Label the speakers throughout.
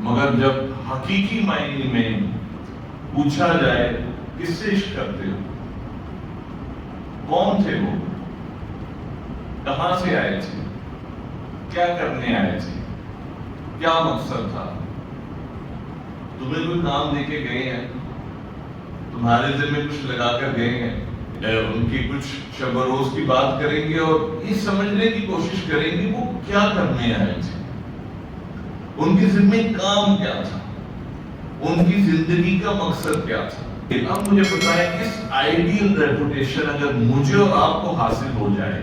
Speaker 1: مگر جب حقیقی معنی میں پوچھا جائے کس سے عشق کرتے ہو، کون تھے وہ، کہاں سے آئے تھے، کیا کرنے آئے تھے، کیا مقصد تھا، تمہیں کوئی کام دے کے گئے ہیں، تمہارے دل میں کچھ لگا کر گئے ہیں، ان کی کچھ شب و روز کی بات کریں گے اور یہ سمجھنے کی کوشش کریں گے وہ کیا کرنے آئے تھے، ان کے ذمہ کام کیا تھا، ان کی زندگی کا مقصد کیا تھا۔ اب مجھے بتائیں اس آئیڈیل ریپوٹیشن اگر مجھے اور آپ کو حاصل ہو جائے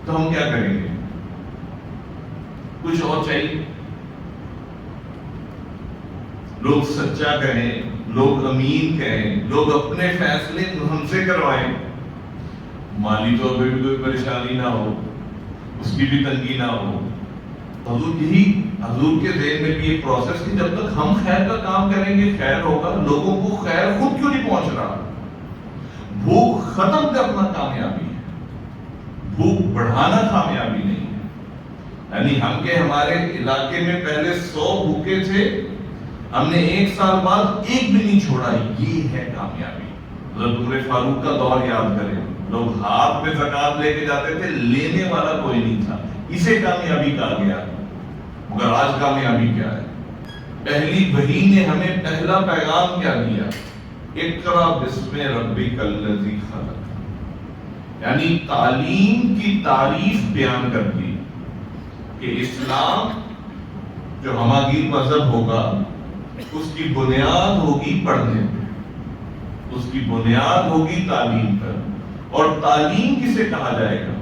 Speaker 1: تو ہم کیا کریں گے؟ کچھ اور چاہیے؟ لوگ سچا کہیں، لوگ امین کہیں، لوگ اپنے فیصلے ہم سے کروائیں، مالی طور پہ بھی کوئی پریشانی نہ ہو، اس کی بھی تنگی نہ ہو۔ حضور کے ذہن میں بھی یہ پروسیس کہ جب تک ہم خیر کا کام کریں گے خیر ہوگا، لوگوں کو خیر خود کیوں نہیں پہنچ رہا؟ بھوک ختم کرنا کامیابی ہے، بھوک بڑھانا کامیابی نہیں ہے۔ یعنی ہم کے ہمارے علاقے میں پہلے 100 بھوکے تھے، ہم نے 1 سال بعد ایک بھی نہیں چھوڑا، یہ ہے کامیابی۔ حضرت عمر فاروق کا دور یاد کریں، لوگ ہاتھ میں زکات لے کے جاتے تھے، لینے والا کوئی نہیں تھا، اسے کامیابی کہا گیا۔ مگر آج کامیابی کیا ہے؟ پہلی وحی نے ہمیں پہلا پیغام کیا دیا؟ اقرا بسم ربک الذی خلق، یعنی تعلیم کی تعریف بیان کر دی کہ اسلام جو ہماگیر مذہب ہوگا اس کی بنیاد ہوگی پڑھنے پہ، اس کی بنیاد ہوگی تعلیم پر، اور تعلیم کسے کہا جائے گا؟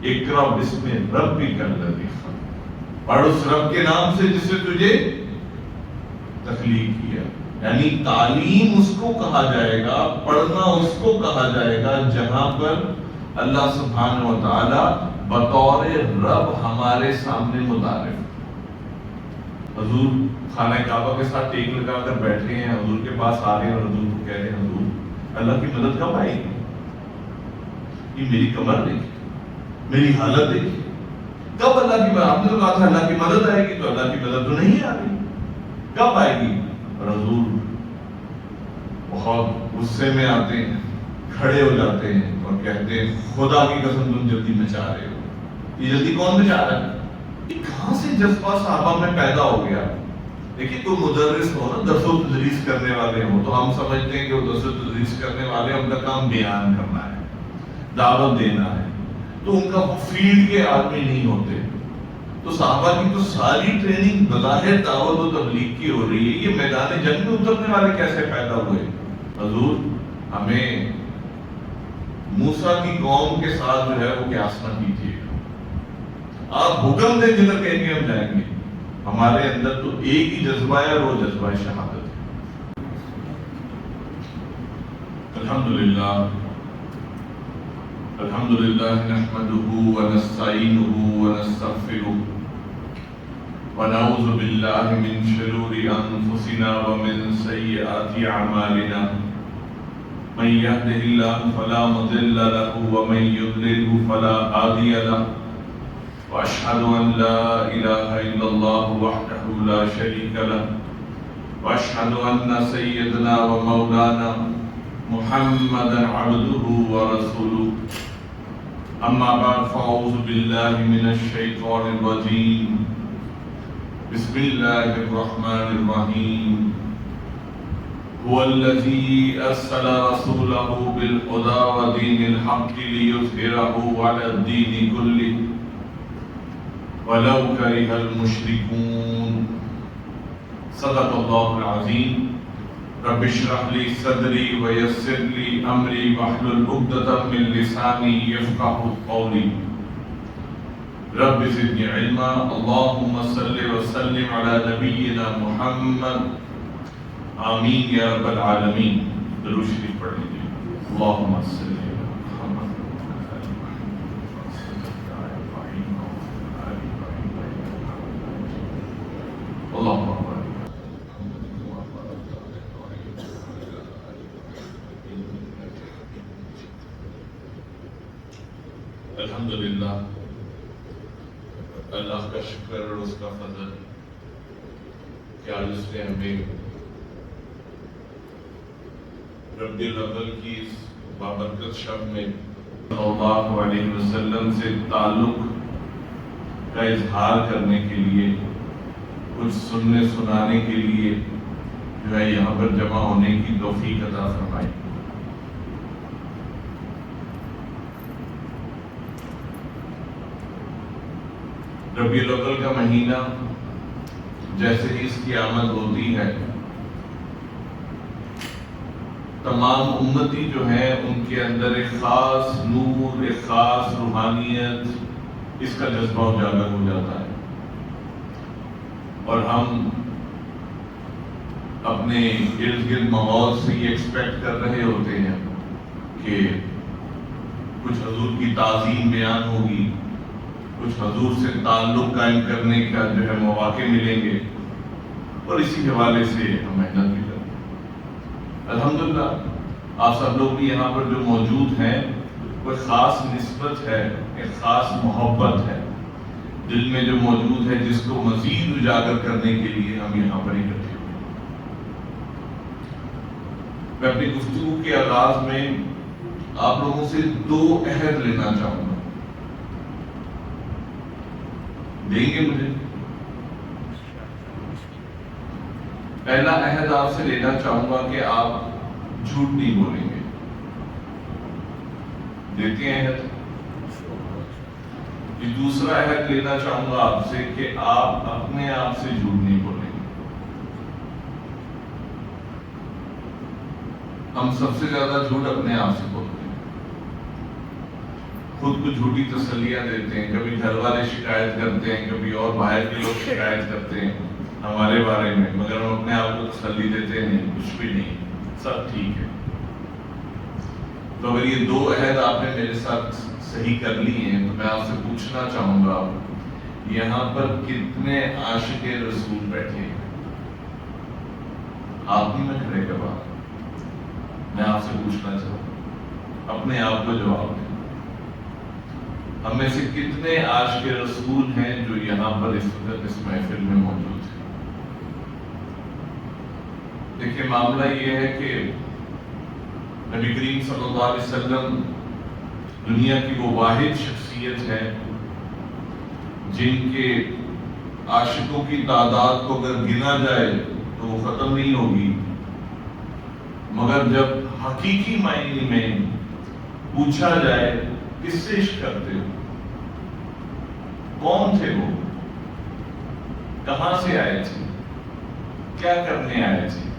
Speaker 1: اقرا بسم ربک الذی خلق، پڑھ اس رب کے نام سے جس نے تجھے تخلیق کیا۔ یعنی تعلیم اس کو کہا جائے گا، پڑھنا اس کو کہا جائے گا جہاں پر اللہ سبحانہ و تعالی بطور رب ہمارے سامنے متعارف۔ حضور خانہ کعبہ کے ساتھ ٹیک لگا کر بیٹھے ہیں، حضور کے پاس آ رہے ہیں اور حضور کو کہہ رہے ہیں حضور اللہ کی مدد کب آئے گی؟ یہ میری کمر دیکھیں، میری حالت دیکھیں، کب اللہ کی مدد؟ آپ نے تو کہا تھا اللہ کی مدد آئے گی، تو اللہ کی مدد تو نہیں آ رہی، کب آئے گی؟ اور حضور بہت غصے میں آتے ہیں، کھڑے ہو جاتے ہیں اور کہتے ہیں خدا کی قسم تم جلدی مچا رہے ہو۔ یہ جلدی کون مچا رہا ہے؟ یہ کہاں سے جذبہ صحابہ میں پیدا ہو گیا؟ دیکھیں کوئی مدرس ہو نا، درس و تدریس کرنے والے ہوں تو ہم سمجھتے ہیں کہ وہ درس و تدریس کرنے والے ان کا کام بیان کرنا ہے، دعوت دینا ہے، تو ان کا وہ فیلڈ کے آدمی نہیں ہوتے۔ تو صحابہ کی تو ساری ٹریننگ بظاہر دعوت و تبلیغ کی ہو رہی ہے، یہ میدان جنگ میں اترنے والے کیسے پیدا ہوئے؟ حضور ہمیں موسیٰ کی قوم کے ساتھ جو ہے وہ قیاس نہ کیجیے، آپ حکم دیں جدھر کہیں گے ہم جائیں گے۔ ہمارے اندر تو ایک ہی جذبہ ہے اور وہ جذبہ شہادت ہے۔ الحمدللہ الحمدللہ نحمده ونستعینه ونستغفره ونعوذ باللہ من شرور انفسنا ومن سیئات اعمالنا، من يهده الله فلا مضل له ومن يضلل فلا هادي له، واشهد ان لا اله الا الله وحده لا شريك له، واشهد ان سيدنا ومولانا محمدا عبده ورسوله، اما بعد فاعوذ بالله من الشيطان الرجيم، بسم الله الرحمن الرحيم، هو الذي أرسل رسوله بالهدى ودين الحق ليظهره على الدين كله ولو كره المشركون۔ صدق الله العظيم۔ رب اشرح لي صدري ويسر لي أمري واحلل عقدة من لساني يفقهوا قولي، رب زدني علما۔ اللهم صل وسلم على نبينا محمد، آمین یا رب العالمین۔ درود شریف پڑھ لیجیے۔ اللہم صل علی محمد۔ اللہم الحمدللہ، اللہ کا شکر اور اس اس کا فضل کہ آج اس نے ہمیں ربیع الاول کی اس بابرکت شب میں صلی اللہ علیہ وسلم سے تعلق کا اظہار کرنے کے لیے، کچھ سننے سنانے کے لیے جو ہے یہاں پر جمع ہونے کی توفیق عطا فرمائی۔ ربیع الاول کا مہینہ جیسے ہی اس کی آمد ہوتی ہے، تمام امتی جو ہیں ان کے اندر ایک خاص نور، ایک خاص روحانیت، اس کا جذبہ اجاگر ہو جاتا ہے، اور ہم اپنے ارد گرد ماحول سے یہ ایکسپیکٹ کر رہے ہوتے ہیں کہ کچھ حضور کی تعظیم بیان ہوگی، کچھ حضور سے تعلق قائم کرنے کا جو ہے مواقع ملیں گے، اور اسی حوالے سے ہم محنت بھی کرتے ہیں۔ الحمدللہ آپ سب لوگ بھی یہاں پر جو موجود ہیں، کوئی خاص نسبت ہے، ایک خاص محبت ہے دل میں جو موجود ہے، جس کو مزید اجاگر کرنے کے لیے ہم یہاں پر اکٹھے ہوئے۔ میں اپنی گفتگو کے آغاز میں آپ لوگوں سے 2 عہد لینا چاہوں گا، دیں گے مجھے؟ پہلا عہد آپ سے لینا چاہوں گا کہ آپ جھوٹ نہیں بولیں گے، دیتے ہیں عہد؟ دوسرا عہد لینا چاہوں گا آپ سے کہ آپ اپنے آپ سے جھوٹ نہیں بولیں گے۔ ہم سب سے زیادہ جھوٹ اپنے آپ سے بولتے ہیں، خود کو جھوٹی تسلیاں دیتے ہیں، کبھی گھر والے شکایت کرتے ہیں، کبھی اور باہر کے لوگ شکایت کرتے ہیں ہمارے بارے میں، مگر ہم اپنے آپ کو تسلی دیتے ہیں، نہیں، کچھ بھی نہیں، سب ٹھیک ہے۔ تو اگر یہ 2 عہد آپ نے میرے ساتھ صحیح کر لی ہیں تو میں آپ سے پوچھنا چاہوں گا، یہاں پر کتنے عاشق رسول بیٹھے ہیں؟ آپ ہی میں کھڑے گواہ، میں آپ سے پوچھنا چاہوں گا، اپنے آپ کو جواب دیں، ہم میں سے کتنے عاشق رسول ہیں جو یہاں پر اس وقت اس محفل میں موجود ہیں؟ دیکھیں، معاملہ یہ ہے کہ نبی کریم صلی اللہ علیہ وسلم دنیا کی وہ واحد شخصیت ہے جن کے عاشقوں کی تعداد کو اگر گنا جائے تو وہ ختم نہیں ہوگی، مگر جب حقیقی معنی میں پوچھا جائے کس سے عشق کرتے ہو، کون تھے وہ، کہاں سے آئے تھے، کیا کرنے آئے تھے،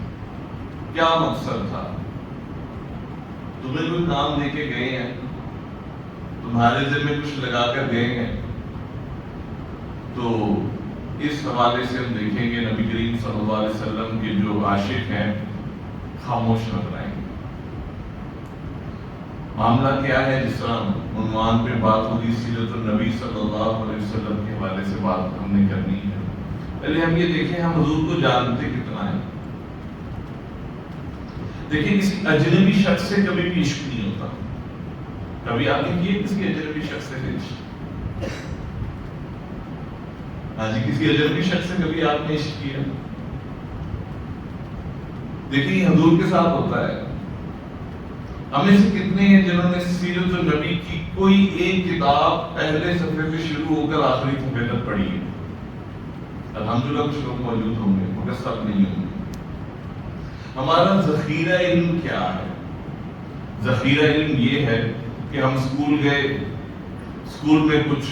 Speaker 1: کیا مقصد تھا، تمہیں کوئی کام دے کے گئے ہیں، تمہارے دل میں کچھ لگا کر گئے ہیں، تو اس حوالے سے ہم دیکھیں گے نبی کریم صلی اللہ علیہ وسلم کے جو عاشق ہیں خاموش نظر آئیں گے۔ معاملہ کیا ہے؟ جس طرح عنوان پہ بات ہوگی، سیرت النبی صلی اللہ علیہ وسلم کے حوالے سے بات ہم نے کرنی ہے۔ پہلے ہم یہ دیکھیں ہم حضور کو جانتے کتنا ہے۔ دیکھیں، کسی اجنبی شخص سے کبھی بھی عشق نہیں ہوتا۔ کبھی آپ نے کیے کسی اجنبی شخص سے عشق؟ ہاں جی، کسی اجنبی شخص سے کبھی آپ نے عشق کیا؟ دیکھیں، حضور کے ساتھ ہوتا ہے۔ ہمیں سے کتنے ہیں جنہوں نے سیرت النبی کی کوئی ایک کتاب پہلے صفحے سے شروع ہو کر آخری صفحے تک پڑھی ہے؟ الحمدللہ کچھ لوگ موجود ہوں گے، مگر سب نہیں ہوں گے۔ ہمارا ذخیرہ علم کیا ہے؟ ذخیرہ علم یہ ہے کہ ہم اسکول گئے، اسکول میں کچھ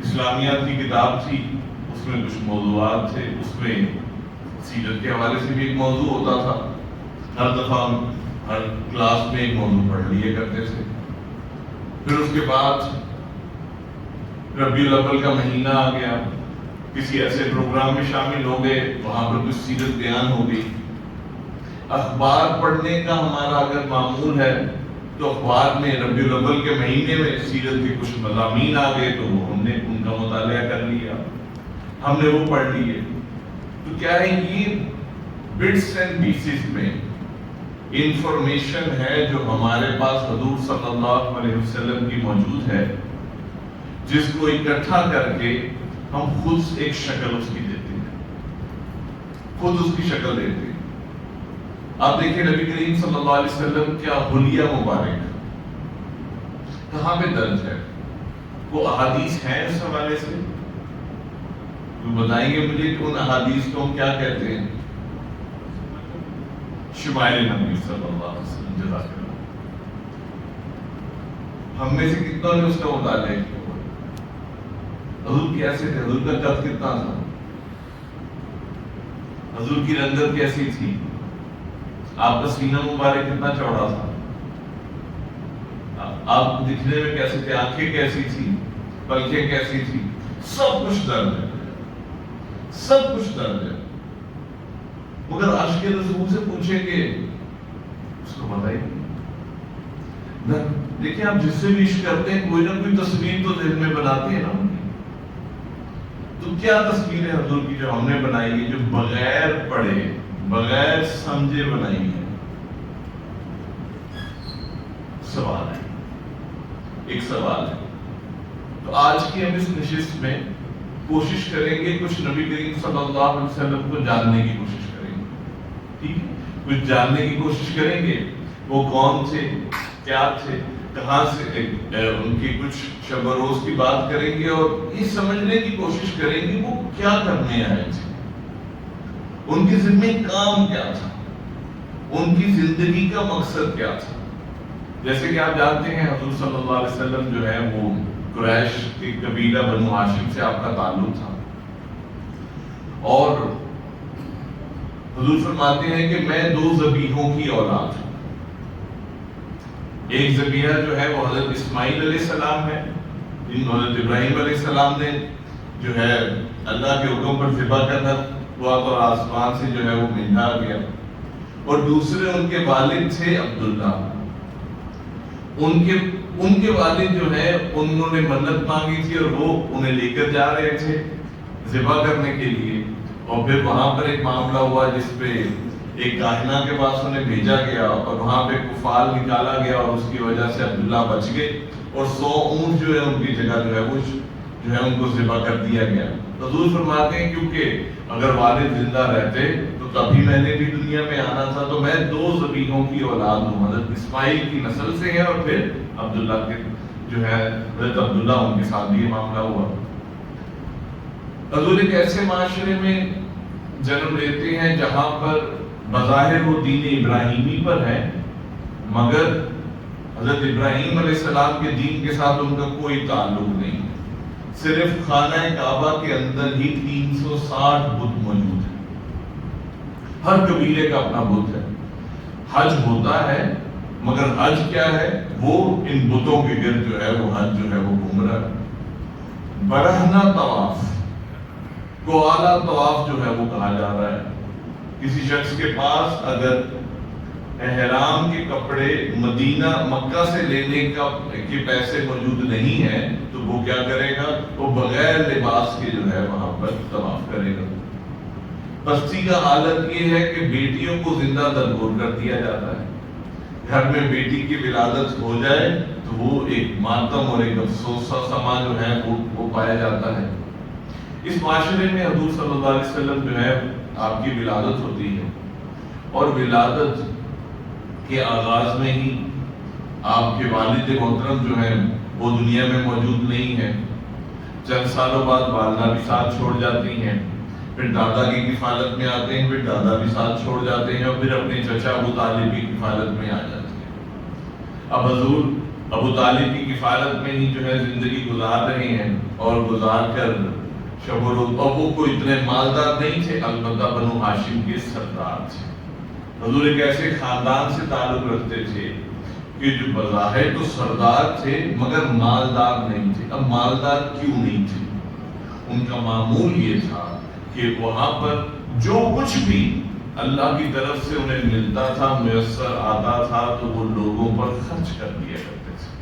Speaker 1: اسلامیات کی کتاب تھی، اس میں کچھ موضوعات تھے، اس میں سیرت کے حوالے سے بھی ایک موضوع ہوتا تھا، ہر دفعہ ہر کلاس میں ایک موضوع پڑھ لیے کرتے تھے۔ پھر اس کے بعد ربیع الاول کا مہینہ آ گیا، کسی ایسے پروگرام میں شامل ہو گئے، وہاں پر کچھ سیرت بیان ہو گئی۔ اخبار پڑھنے کا ہمارا اگر معمول ہے تو اخبار میں ربیع الاول کے مہینے میں سیرت کے کچھ مضامین آ گئے تو ہم نے ان کا مطالعہ کر لیا، ہم نے وہ پڑھ لیے۔ تو کیا ہے، یہ بٹس اینڈ پیسز میں انفارمیشن ہے جو ہمارے پاس حضور صلی اللہ علیہ وسلم کی موجود ہے، جس کو اکٹھا کر کے ہم خود ایک شکل اس کی دیتے ہیں، خود اس کی شکل دیتے ہیں۔ آپ دیکھیں نبی کریم صلی اللہ علیہ وسلم کیا حلیہ مبارک کہاں پہ درج ہے؟ وہ احادیث ہیں اس حوالے سے؟ بتائیں گے مجھے کہ ان احادیث کو ہم کیا کہتے ہیں؟ شمائل نبی صلی اللہ علیہ وسلم۔ جزاک اللہ۔ ہم میں سے کتنوں نے اس کا مطالعہ کیا؟ حضور کیسے تھے؟ حضور کا قد کتنا تھا؟ حضور کی رنگت کیسی تھی؟ آپ کا سینہ مبارک کتنا چوڑا تھا؟ آپ دکھنے میں کیسے تھے؟ آنکھیں کیسی تھی؟ پلکیں کیسی تھی؟ سب کچھ درج ہے، سب کچھ درج ہے۔ مگر عاشق رسول سے پوچھیں گے اس کو بتائیے نہ۔ دیکھیں آپ جس سے بھی عشق کرتے ہیں کوئی نہ کوئی تصویر تو ذہن میں بناتے ہیں نا ان کی۔ تو کیا تصویر ہے حضور کی جو ہم نے بنائی ہے، جو بغیر پڑھے بغیر سمجھے بنائی ہے؟ سوال ہے، ایک سوال ہے۔ تو آج کی ہم اس نشست میں کوشش کریں گے کچھ نبی کریم صلی اللہ علیہ وسلم کو جاننے کی کوشش کریں گے، ٹھیک ہے؟ کچھ جاننے کی کوشش کریں گے، وہ کون تھے، کیا تھے، کہاں سے، ان کی کچھ شب و روز کی بات کریں گے اور یہ سمجھنے کی کوشش کریں گے وہ کیا کرنے آئے تھے، ان کی ذمہ کام کیا تھا، ان کی زندگی کا مقصد کیا تھا۔ جیسے کہ آپ جانتے ہیں حضور صلی اللہ علیہ وسلم جو ہے وہ قریش کے قبیلہ بنو ہاشم سے آپ کا تعلق تھا، اور حضور فرماتے ہیں کہ میں 2 ذبیحوں کی اولاد ہوں۔ ایک ذبیحہ جو ہے وہ حضرت اسماعیل علیہ السلام ہے، جن حضرت ابراہیم علیہ السلام نے جو ہے اللہ کے حکم پر ذبح کرنا ہوا تو آسمان سے جو ہے وہ ملنا گیا، اور دوسرے ان کے والد تھے عبداللہ۔ ان کے والد جو ہے انہوں نے منت مانگی تھی اور وہ انہیں لے کر جا رہے تھے ذبح کرنے کے لیے، اور پھر وہاں پر ایک معاملہ ہوا جس پہ ایک کاہنہ کے پاس انہیں بھیجا گیا اور وہاں پہ کفال نکالا گیا، اور اس کی وجہ سے عبداللہ بچ گئے، اور 100 اونٹ جو ہے ان کی جگہ جو ہے وہ جو ہے ان کو ذبح کر دیا گیا۔ حضور فرماتے ہیں کیونکہ اگر والد زندہ رہتے تو تبھی میں نے بھی دنیا میں آنا تھا، تو میں 2 ذبیحوں کی اولاد ہوں، حضرت اسماعیل کی نسل سے ہے اور پھر عبداللہ کے جو ہے حضرت عبداللہ ان کے ساتھ بھی یہ معاملہ ہوا۔ حضور ایک ایسے معاشرے میں جنم لیتے ہیں جہاں پر بظاہر وہ دین ابراہیمی پر ہے، مگر حضرت ابراہیم علیہ السلام کے دین کے ساتھ ان کا کوئی تعلق نہیں، صرف خانہ کعبہ کے اندر ہی 360 بت موجود ہیں، ہر قبیلے کا اپنا بت ہے۔ حج ہوتا ہے مگر حج کیا ہے؟ وہ ان بتوں کے گرد جو ہے وہ حج جو ہے وہ گھوم رہا ہے۔ برہنہ طواف کو اعلیٰ طواف جو ہے وہ کہا جا رہا ہے۔ کسی شخص کے پاس اگر احرام کے کپڑے مدینہ مکہ سے لینے کے پیسے موجود نہیں ہیں تو وہ کیا کرے گا؟ وہ بغیر لباس کے جو ہے وہاں پر طواف کرے گا۔ پستی کا حالت یہ ہے کہ بیٹیوں کو زندہ درگور کر دیا جاتا ہے۔ گھر میں بیٹی کی ولادت ہو جائے تو وہ ایک ماتم اور ایک افسوس کا سما جو ہے وہ پایا جاتا ہے۔ اس معاشرے میں حضور صلی اللہ علیہ وسلم جو ہے آپ کی ولادت ہوتی ہے، اور ولادت کے آغاز میں ہی آپ کے والد محترم جو ہیں وہ دنیا میں موجود نہیں ہیں۔ چند سالوں بعد والدہ بھی ساتھ چھوڑ جاتی ہیں، پھر دادا کی کفالت میں آتے ہیں، پھر دادا بھی ساتھ چھوڑ جاتے ہیں، اور پھر اپنے چچا ابو طالب کی کفالت میں آ جاتے ہیں۔ اب حضور ابو طالب کی کفالت میں ہی جو ہے زندگی گزار رہے ہیں، اور گزار کر شب و روز، اور وہ کوئی اتنے مالدار نہیں تھے، البتہ بنو ہاشم کے سردار تھے۔ حضور ایک ایسے خاندان سے تعلق رکھتے تھے کہ جو بظاہر تو سردار تھے مگر مالدار نہیں تھے۔ اب مالدار کیوں نہیں تھے؟ ان کا معمول یہ تھا کہ وہاں پر جو کچھ بھی اللہ کی طرف سے انہیں ملتا تھا، میسر آتا تھا، تو وہ لوگوں پر خرچ کر دیا کرتے تھے۔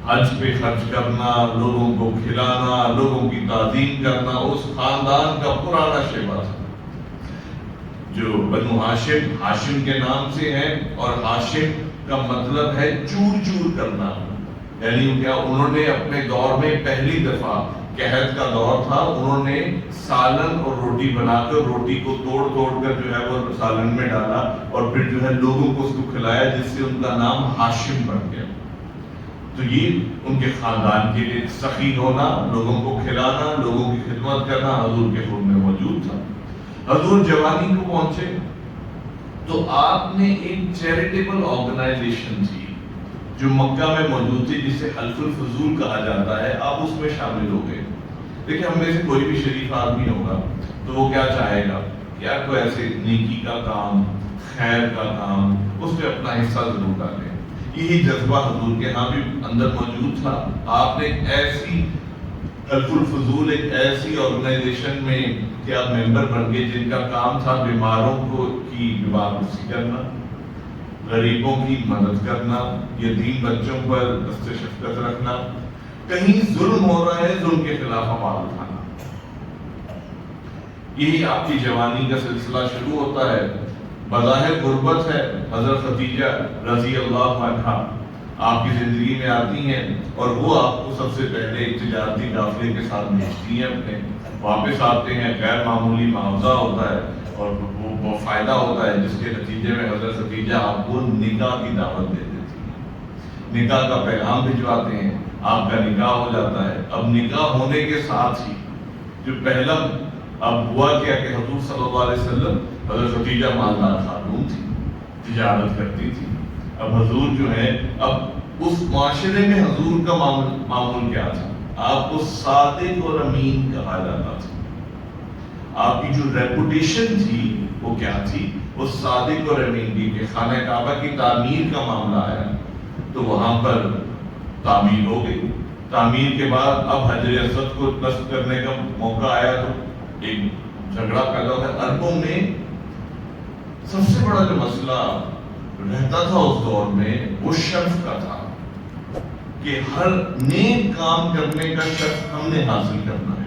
Speaker 1: حج پہ خرچ کرنا، لوگوں کو کھلانا، لوگوں کی تعظیم کرنا اس خاندان کا پرانا شیوا تھا۔ جو بنو ہاشم، ہاشم کے نام سے ہے، اور ہاشم کا مطلب ہے چور چور کرنا، یعنی کیا انہوں نے اپنے دور میں پہلی دفعہ قحط کا دور تھا، انہوں نے سالن اور روٹی بنا کر روٹی کو توڑ توڑ کر جو ہے وہ سالن میں ڈالا اور پھر جو ہے لوگوں کو اس کو کھلایا، جس سے ان کا نام ہاشم بن گیا۔ تو یہ ان کے خاندان کے لیے سخی ہونا، لوگوں کو کھلانا، لوگوں کی خدمت کرنا حضور کے خون میں موجود تھا۔ حضور جوانی کو پہنچے تو آپ نے ایک چیریٹیبل آرگنائزیشن تھی جو مکہ میں موجود تھی، جسے حلف الفضول کہا جاتا ہے، آپ اس میں شامل ہو گئے۔ دیکھیں ہم میں سے کوئی بھی شریف آدمی ہوگا تو وہ کیا چاہے گا کہ یار کوئی ایسے نیکی کا کام، خیر کا کام، اس پہ اپنا حصہ ضرور ڈالیں۔ یہی جذبہ حضور کے ہاں بھی اندر موجود تھا۔ آپ نے ایک ایسی حلف الفضول، ایک ایسی آرگنائزیشن میں کہ آپ ممبر بن گئے جن کا کام تھا بیماروں کو کی بیمار پرسی کرنا، غریبوں کی مدد کرنا، یتیم بچوں پر دست شفقت رکھنا، کہیں ظلم ہو رہا ہے ظلم کے خلاف آواز اٹھانا۔ یہی آپ کی جوانی کا سلسلہ شروع ہوتا ہے۔ بظاہر غربت ہے، حضرت خدیجہ رضی اللہ عنہا آپ کی زندگی میں آتی ہیں اور وہ آپ کو سب سے پہلے ایک تجارتی قافلے کے ساتھ بھیجتی ہیں، اپنے واپس آتے ہیں، غیر معمولی معاوضہ ہوتا ہے اور وہ فائدہ ہوتا ہے، جس کے نتیجے میں حضرت خدیجہ آپ کو نکاح کی دعوت دے دیتی ہیں، نکاح کا پیغام بھجواتے ہیں، آپ کا نکاح ہو جاتا ہے۔ اب نکاح ہونے کے ساتھ ہی جو پہلا اب ہوا کیا کہ حضور صلی اللہ علیہ وسلم، حضرت خدیجہ مالدار خاتون تھی، تجارت کرتی تھی۔ اب حضور جو ہے، اب اس معاشرے میں حضور کا معمول کیا تھا؟ آپ کو صادق اور امین کہا جاتا تھا۔ آپ کی جو ریپوٹیشن تھی وہ کیا تھی؟ وہ صادق اور امین کی۔ کہ خانہ کعبہ کی تعمیر کا معاملہ آیا تو وہاں پر تعمیر ہو گئی۔ تعمیر کے بعد اب حجر اسود کو نصب کرنے کا موقع آیا تو ایک جھگڑا پیدا ہوا۔ عربوں میں سب سے بڑا جو مسئلہ رہتا تھا اس دور میں وہ شرف کا تھا کہ ہر نیک کام کرنے کا شرف ہم نے حاصل کرنا ہے۔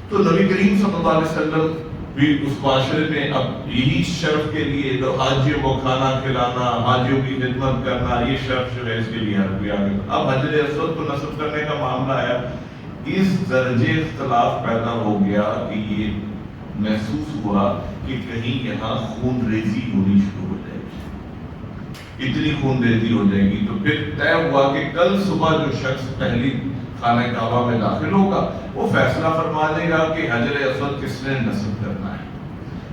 Speaker 1: تو نبی کریم صلی اللہ علیہ وسلم بھی اس معاشرے میں اب یہی شرف کے لیے تو حاجیوں کو کھانا کھلانا، حاجیوں کی خدمت کرنا، یہ شرف جو ہے اس کے لیے ہر کوئی آگے۔ اب حجر اسود کو نصب کرنے کا معاملہ آیا، اس درجے اختلاف پیدا ہو گیا کہ یہ محسوس ہوا کہ کہیں یہاں خون ریزی ہونی شروع ہو جائے گی، اتنی خون ریزی ہو جائے گی۔ تو پھر طے ہوا کہ کل صبح جو شخص پہلی خانہ کعبہ میں داخل ہوگا وہ فیصلہ فرما دے گا کہ حجر اسود کس نے نصب کرنا ہے۔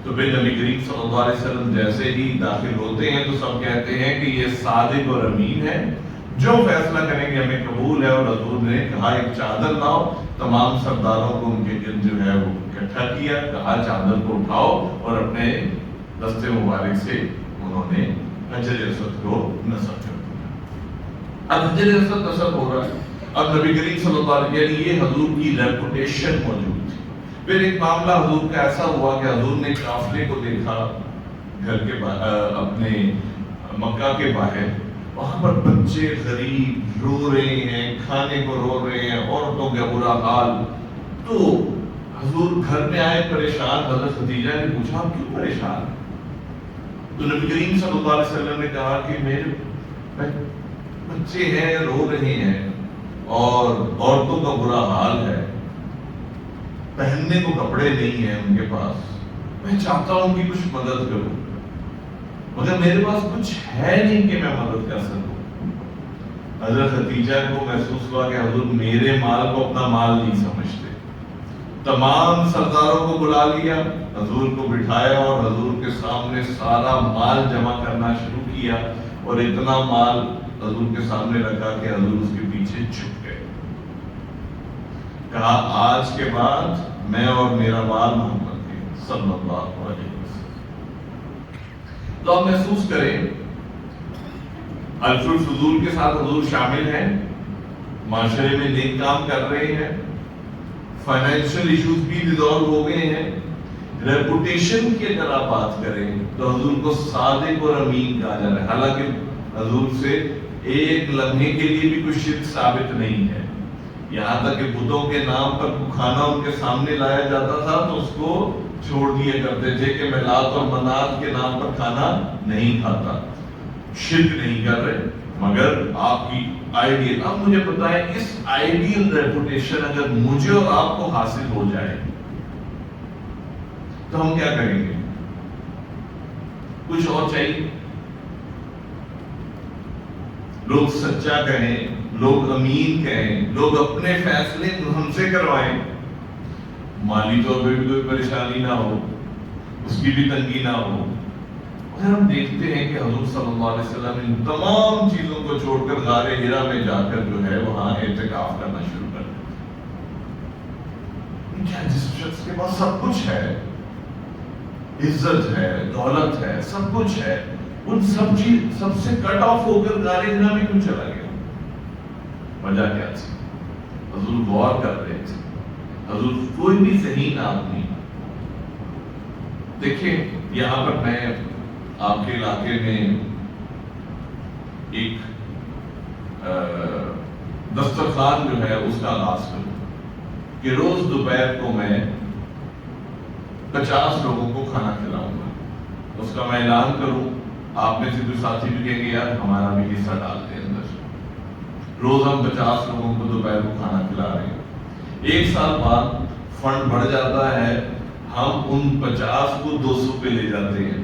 Speaker 1: تو پھر نبی کریم صلی اللہ علیہ وسلم جیسے ہی داخل ہوتے ہیں تو سب کہتے ہیں کہ یہ صادق اور امین ہے، جو فیصلہ کریں گے ہمیں قبول ہے۔ اور حضور نے کہا ایک چادر لاؤ، تمام سرداروں کو ان کے گرد جو ہے وہ اکٹھا کیا، کہا چادر کو اٹھاؤ اور اپنے دستے مبارک سے انہوں نے حجر اسود کو نصب کر دیا۔ اب حجر اسود نصب ہو رہا ہے، اب نبی کریم صلی اللہ علیہ وسلم یہ حضور کی ریپوٹیشن موجود تھی۔ پھر ایک معاملہ حضور کا ایسا ہوا کہ حضور نے قافلے کو دیکھا گھر کے اپنے مکہ کے باہر، وہاں پر بچے غریب رو رہے ہیں، کھانے کو رو رہے ہیں، عورتوں کا برا حال۔ تو حضور گھر میں آئے پریشان، حضرت خدیجہ نے پوچھا آپ کیوں پریشان؟ تو نبی کریم صلی اللہ علیہ وسلم نے کہا کہ میرے بچے ہیں، رو رہے ہیں اور عورتوں کا برا حال ہے، پہننے کو کپڑے نہیں ہیں ان کے پاس، میں چاہتا ہوں کہ کچھ مدد کروں مگر میرے پاس کچھ ہے نہیں کہ میں مدد کر سکوں۔ حضرت خدیجہ کو محسوس ہوا کہ حضور میرے مال کو اپنا مال نہیں سمجھتے۔ تمام سرداروں کو بلا لیا، حضور کو بٹھایا اور حضور کے سامنے سارا مال جمع کرنا شروع کیا اور اتنا مال حضور کے سامنے رکھا کہ حضور اس کے پیچھے چھپ گئے۔ کہا آج کے بعد میں اور میرا مال محمد کے صلی اللہ علیہ وسلم۔ تو آپ محسوس کریں حلف الفضول کے ساتھ حضور شامل ہیں، معاشرے میں نیک کام کر رہے ہیں، فائنینشل ایشوز بھی ریزالو ہو گئے ہیں، ریپوٹیشن کی اگر آپ بات کریں تو حضور کو صادق اور امین کہا جا رہا ہے۔ حالانکہ حضور سے ایک لمحے کے لیے بھی کوئی شرک ثابت نہیں ہے، یہاں تک کہ بتوں کے نام پر کھانا ان کے سامنے لایا جاتا تھا تو اس کو چھوڑ دیا کرتے تھے کہ میں لات اور منات کے نام پر کھانا نہیں کھاتا، شرک نہیں کر رہے۔ مگر آپ کی آئیڈیل، اب مجھے بتائیں اس آئیڈیل ریپوٹیشن اگر مجھے اور آپ کو حاصل ہو جائے تو ہم کیا کریں گے؟ کچھ اور چاہیے؟ لوگ سچا کہیں، لوگ امین کہیں، لوگ اپنے فیصلے ہم سے کروائیں، مالی طور پہ بھی کوئی پریشانی نہ ہو، اس کی بھی تنگی نہ ہو۔ اور ہم دیکھتے ہیں کہ حضور صلی اللہ علیہ وسلم ان تمام چیزوں کو چھوڑ کر غار حرا میں جا کر جو ہے وہاں اعتکاف کرنا شروع کر دیا۔ جس شخص کے پاس سب کچھ ہے، عزت ہے، دولت ہے، سب کچھ ہے، ان سب سے کٹ آف ہو کر غار حرا میں کیوں چلا گیا؟ وجہ کیا تھی؟ حضور غور کر رہے تھے۔ حضور کوئی بھی ذہین آدمی، دیکھیں یہاں پر میں آپ کے علاقے میں ایک دسترخوان جو ہے اس کا آغاز کروں کہ روز دوپہر کو میں 50 لوگوں کو کھانا کھلاؤں گا۔ اس کا میں اعلان کروں، آپ میں سے کوئی ساتھی بھی کہیں گے یار ہمارا بھی حصہ ڈال دیں اندر۔ روز ہم 50 لوگوں کو دوپہر کو کھانا کھلا رہے ہیں۔ ایک سال بعد فنڈ بڑھ جاتا ہے، ہم ان 50 کو 200 پہ لے جاتے ہیں۔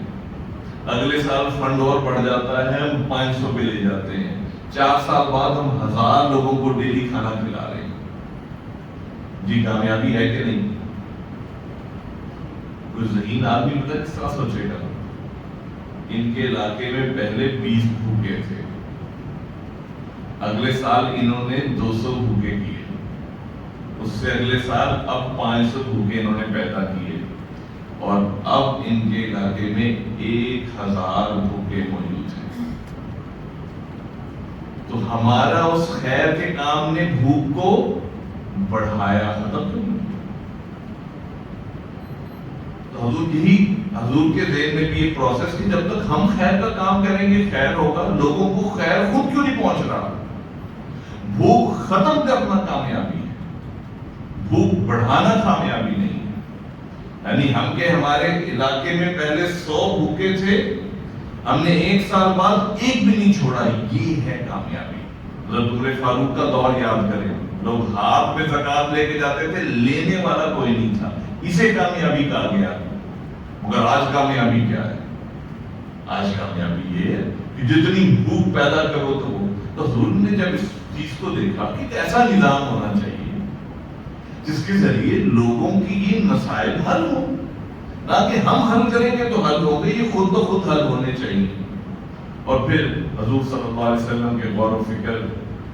Speaker 1: اگلے سال فنڈ اور بڑھ جاتا ہے، ہم 500 پہ لے جاتے ہیں۔ 4 سال بعد ہم 1000 لوگوں کو ڈیلی کھانا کھلا رہے ہیں۔ جی کامیابی ہے کہ نہیں؟ کوئی ذہین آدمی پتہ کس طرح سوچے گا؟ ان کے علاقے میں پہلے 20 بھوکے تھے، اگلے سال انہوں نے 200 بھوکے کیے، اس سے اگلے سال اب 500 بھوکے انہوں نے پیدا کیے، اور اب ان کے علاقے میں 1000 بھوکے موجود ہیں۔ تو ہمارا اس خیر کے کام نے بھوک کو بڑھایا، ختم نہیں۔ تو حضور کے ذہن میں بھی ایک پروسیس کی، جب تک ہم خیر کا کام کریں گے خیر ہوگا۔ لوگوں کو خیر خود کیوں نہیں پہنچ رہا؟ بھوک ختم کرنا کامیابی ہے، بھوک بڑھانا کامیابی نہیں ہے۔ یعنی ہم کے ہمارے علاقے میں پہلے 100 بھوکے تھے، ہم نے 1 سال بعد ایک بھی نہیں چھوڑا، یہ ہے کامیابی۔ حضرت عمر فاروق کا دور یاد کریں، لوگ ہاتھ میں زکات لے کے جاتے تھے، لینے والا کوئی نہیں تھا، اسے کامیابی کہا گیا۔ مگر آج کامیابی کیا ہے؟ آج کامیابی یہ ہے کہ جتنی بھوک پیدا کرو تو حضور نے جب اس چیز کو دیکھا کہ ایسا نظام ہونا چاہیے جس کے ذریعے لوگوں کی یہ مسائل حل ہوں، نہ کہ ہم حل کریں گے تو حل ہوں گے، یہ خود بخود حل ہونے چاہیے۔ اور پھر حضور صلی اللہ علیہ وسلم کے غور و فکر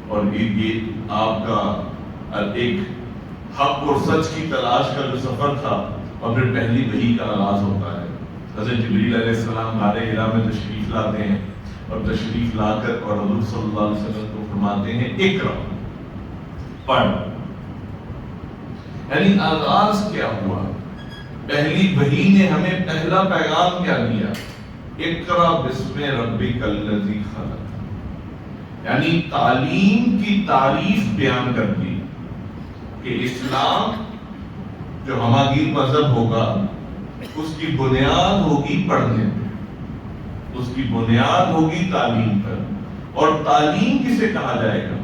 Speaker 1: اور یہ آپ کا ایک حق اور سچ کی تلاش کا جو سفر تھا، اور پھر پہلی وحی کا آغاز ہوتا ہے۔ حضرت جبریل علیہ السلام غار حرا میں تشریف لاتے ہیں، اور تشریف لا کر اور حضور صلی اللہ علیہ وسلم کو فرماتے ہیں اقرا، پڑھ۔ یعنی آغاز کیا ہوا؟ پہلی وحی نے ہمیں پہلا پیغام کیا دیا؟ اقرا بسم ربک الذی خلق۔ یعنی تعلیم کی تعریف بیان کر دی کہ اسلام جو ہماگیر مذہب ہوگا اس کی بنیاد ہوگی پڑھنے پہ، اس کی بنیاد ہوگی تعلیم پر۔ اور تعلیم کسے کہا جائے گا؟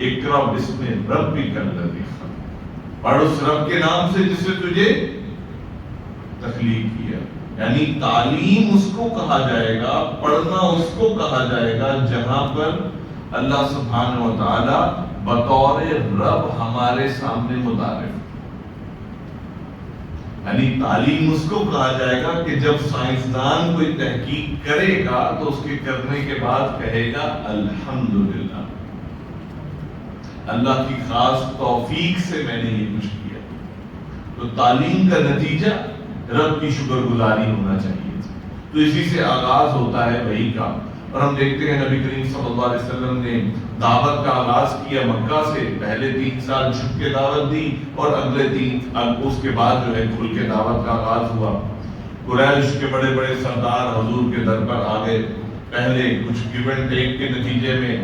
Speaker 1: اقرا بسم ربک الذی خلق، پڑھ اس رب کے نام سے جس نے تجھے تخلیق کیا۔ یعنی تعلیم اس کو کہا جائے گا، پڑھنا اس کو کہا جائے گا جہاں پر اللہ سبحانہ و تعالی بطور رب ہمارے سامنے متعارف۔ یعنی تعلیم اس کو کہا جائے گا کہ جب سائنسدان کوئی تحقیق کرے گا تو اس کے کرنے کے بعد کہے گا الحمدللہ، اللہ کی خاص توفیق سے میں نے یہ کچھ کیا۔ تو تعلیم کا نتیجہ رب کی شکر گزاری ہونا چاہیے۔ تو اسی سے آغاز ہوتا ہے وحی کا۔ اور ہم دیکھتے ہیں نبی کریم صلی اللہ علیہ وسلم نے دعوت کا آغاز کیا مکہ سے، پہلے 3 سال چھپ کے دعوت دی، اور اگلے 3 اس کے بعد جو ہے کھل کے دعوت کا آغاز ہوا۔ قریش کے بڑے بڑے سردار حضور کے در پر آ گئے، پہلے کچھ گیو اینڈ ٹیک کے نتیجے میں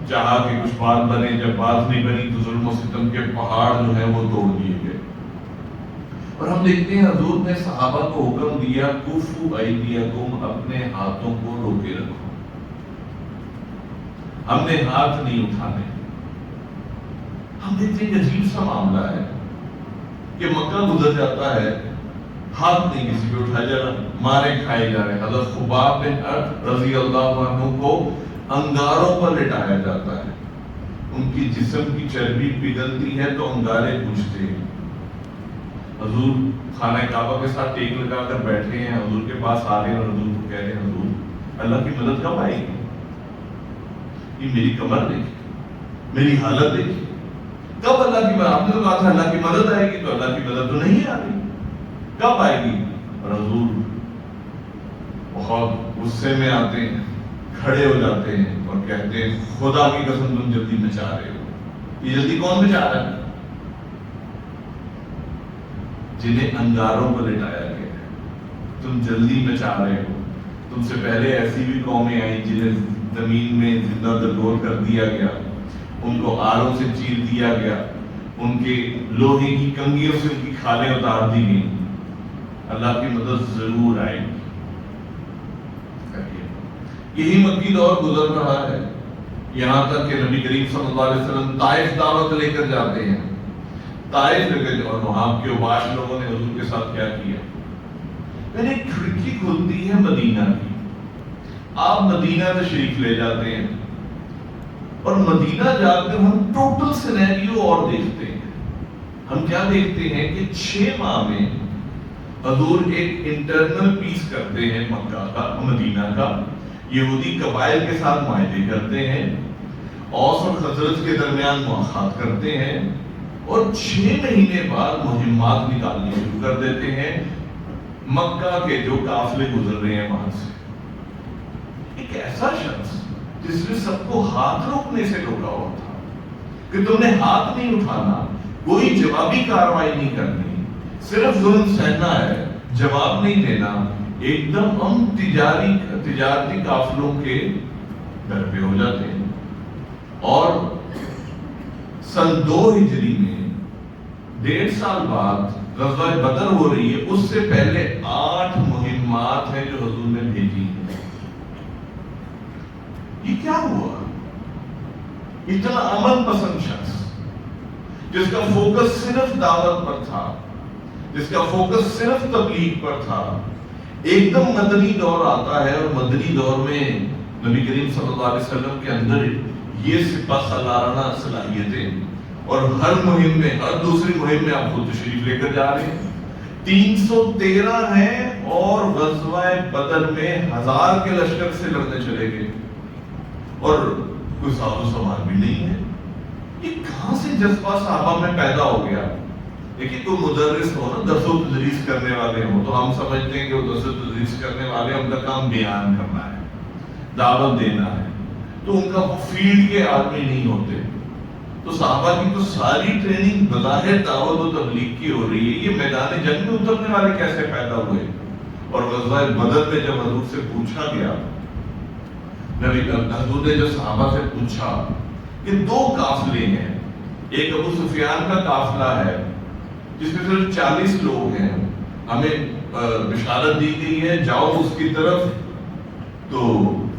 Speaker 1: چاہا کہ کچھ بات بنے، جب بات نہیں بنی تو ظلم و ستم کے پہاڑ جو ہیں وہ توڑ دیے گئے۔ اور ہم دیکھتے ہیں حضور نے صحابہ کو حکم دیا کفو ایدیکم، اپنے ہاتھوں کو روکے رکھو۔ ہم نے ہاتھ نہیں اٹھانے. ہم دیکھتے ہیں عجیب سا معاملہ ہے کہ مکہ گزر جاتا ہے, ہاتھ نہیں کسی پہ اٹھایا جا رہا, مارے کھائے جا رہے. حضرت خباب بن ارت رضی اللہ عنہ کو انگاروں پر لٹایا جاتا ہے. ان کی جسم کی چربی پگھلتی ہے تو انگارے پوچھتے ہیں. حضور خانہ کعبہ کے ساتھ ٹیک لگا کر بیٹھے ہیں, حضور کے پاس آ رہے ہیں اور حضور کو کہہ رہے ہیں حضور اللہ کی مدد کب آئے گی؟ یہ میری کمر دیکھی, میری حالت دیکھی, کب اللہ کی مدد؟ آپ نے تو کہا تھا اللہ کی مدد آئے گی, تو اللہ کی مدد تو نہیں آ رہی, کب آئے گی؟ اور حضور بہت غصے میں آتے ہیں, کھڑے ہو جاتے ہیں اور کہتے ہیں خدا کی قسم تم جلدی مچا رہے ہو. یہ جلدی کون مچا رہا ہے؟ جنہیں انگاروں پر لٹایا گیا ہے. تم جلدی مچا رہے ہو. تم سے پہلے ایسی بھی قومیں آئیں جنہیں زمین میں زندہ دگور کر دیا گیا, ان کو آروں سے چیر دیا گیا, ان کے لوہے کی کنگھیوں سے ان کی کھالیں اتار دی گئیں. اللہ کی مدد ضرور آئے گی. یہی مکی دور گزر رہا ہے, یہاں تک کہ نبی کریم صلی اللہ علیہ وسلم طائف دعوت لے کر جاتے ہیں. طائف لے کر, اور وہاں کے اوباش لوگوں نے حضور کے ساتھ کیا کیا؟ میں نے ایک کھڑکی کھلتی ہے مدینہ کی, آپ مدینہ تشریف لے جاتے ہیں, اور مدینہ جا کر ہم ٹوٹل سینیریو اور دیکھتے ہیں. ہم کیا دیکھتے ہیں کہ 6 ماہ میں حضور ایک انٹرنل پیس کرتے ہیں مکہ کا, مدینہ کا. یہودی قبائل کے ساتھ معاہدے کرتے ہیں, اوس اور خزرج کے درمیان مواخات کرتے ہیں, اور 6 مہینے بعد مہمات نکالنی شروع کر دیتے ہیں مکہ کے جو قافلے گزر رہے ہیں وہاں سے. ایک ایسا شخص جس نے سب کو ہاتھ روکنے سے روکا ہوا تھا کہ تم نے ہاتھ نہیں اٹھانا, کوئی جوابی کارروائی نہیں کرنی, صرف ظلم سہنا ہے, جواب نہیں دینا, ایک دم ہم تجارتی قافلوں کے در پہ ہو جاتے ہیں. اور سن 2 ہجری میں 1.5 سال بعد غزوہ بدر ہو رہی ہے. اس سے پہلے 8 مہمات ہیں جو حضور نے بھیجی ہیں. یہ کیا ہوا؟ اتنا امن پسند شخص جس کا فوکس صرف دعوت پر تھا, جس کا فوکس صرف تبلیغ پر تھا, ایک دم مدنی دور آتا ہے, اور مدنی دور میں نبی کریم صلی اللہ علیہ وسلم کے اندر یہ سپہ سالارانہ صلاحیتیں, اور ہر مہم میں, ہر دوسری مہم میں آپ خود تشریف لے کر جا رہے ہیں. 313 ہیں, اور غزوہ بدر میں 1000 کے لشکر سے لڑنے چلے گئے, اور کوئی ساز و سامان بھی نہیں ہے. یہ کہاں سے جذبہ صحابہ میں پیدا ہو گیا؟ دیکھیے کوئی مدرس ہو نا, درس و تدریس کرنے والے ہوں, تو ہم سمجھتے ہیں کہ وہ درس و تدریس کرنے والے, ان کا کام بیان کرنا ہے, دعوت دینا ہے, تو ان کا وہ فیلڈ کے آدمی نہیں ہوتے. تو صحابہ کی تو ساری ٹریننگ بظاہر دعوت و تبلیغ کی ہو رہی ہے. یہ میدان جنگ میں اترنے والے کیسے پیدا ہوئے؟ اور غزوہ بدر میں جب حضور سے پوچھا گیا, حضور نے جو صحابہ سے پوچھا کہ 2 قافلے ہیں, ایک ابو سفیان کا قافلہ ہے جس میں صرف 40 لوگ ہیں, ہمیں بشارت دی گئی ہے جاؤ اس کی طرف تو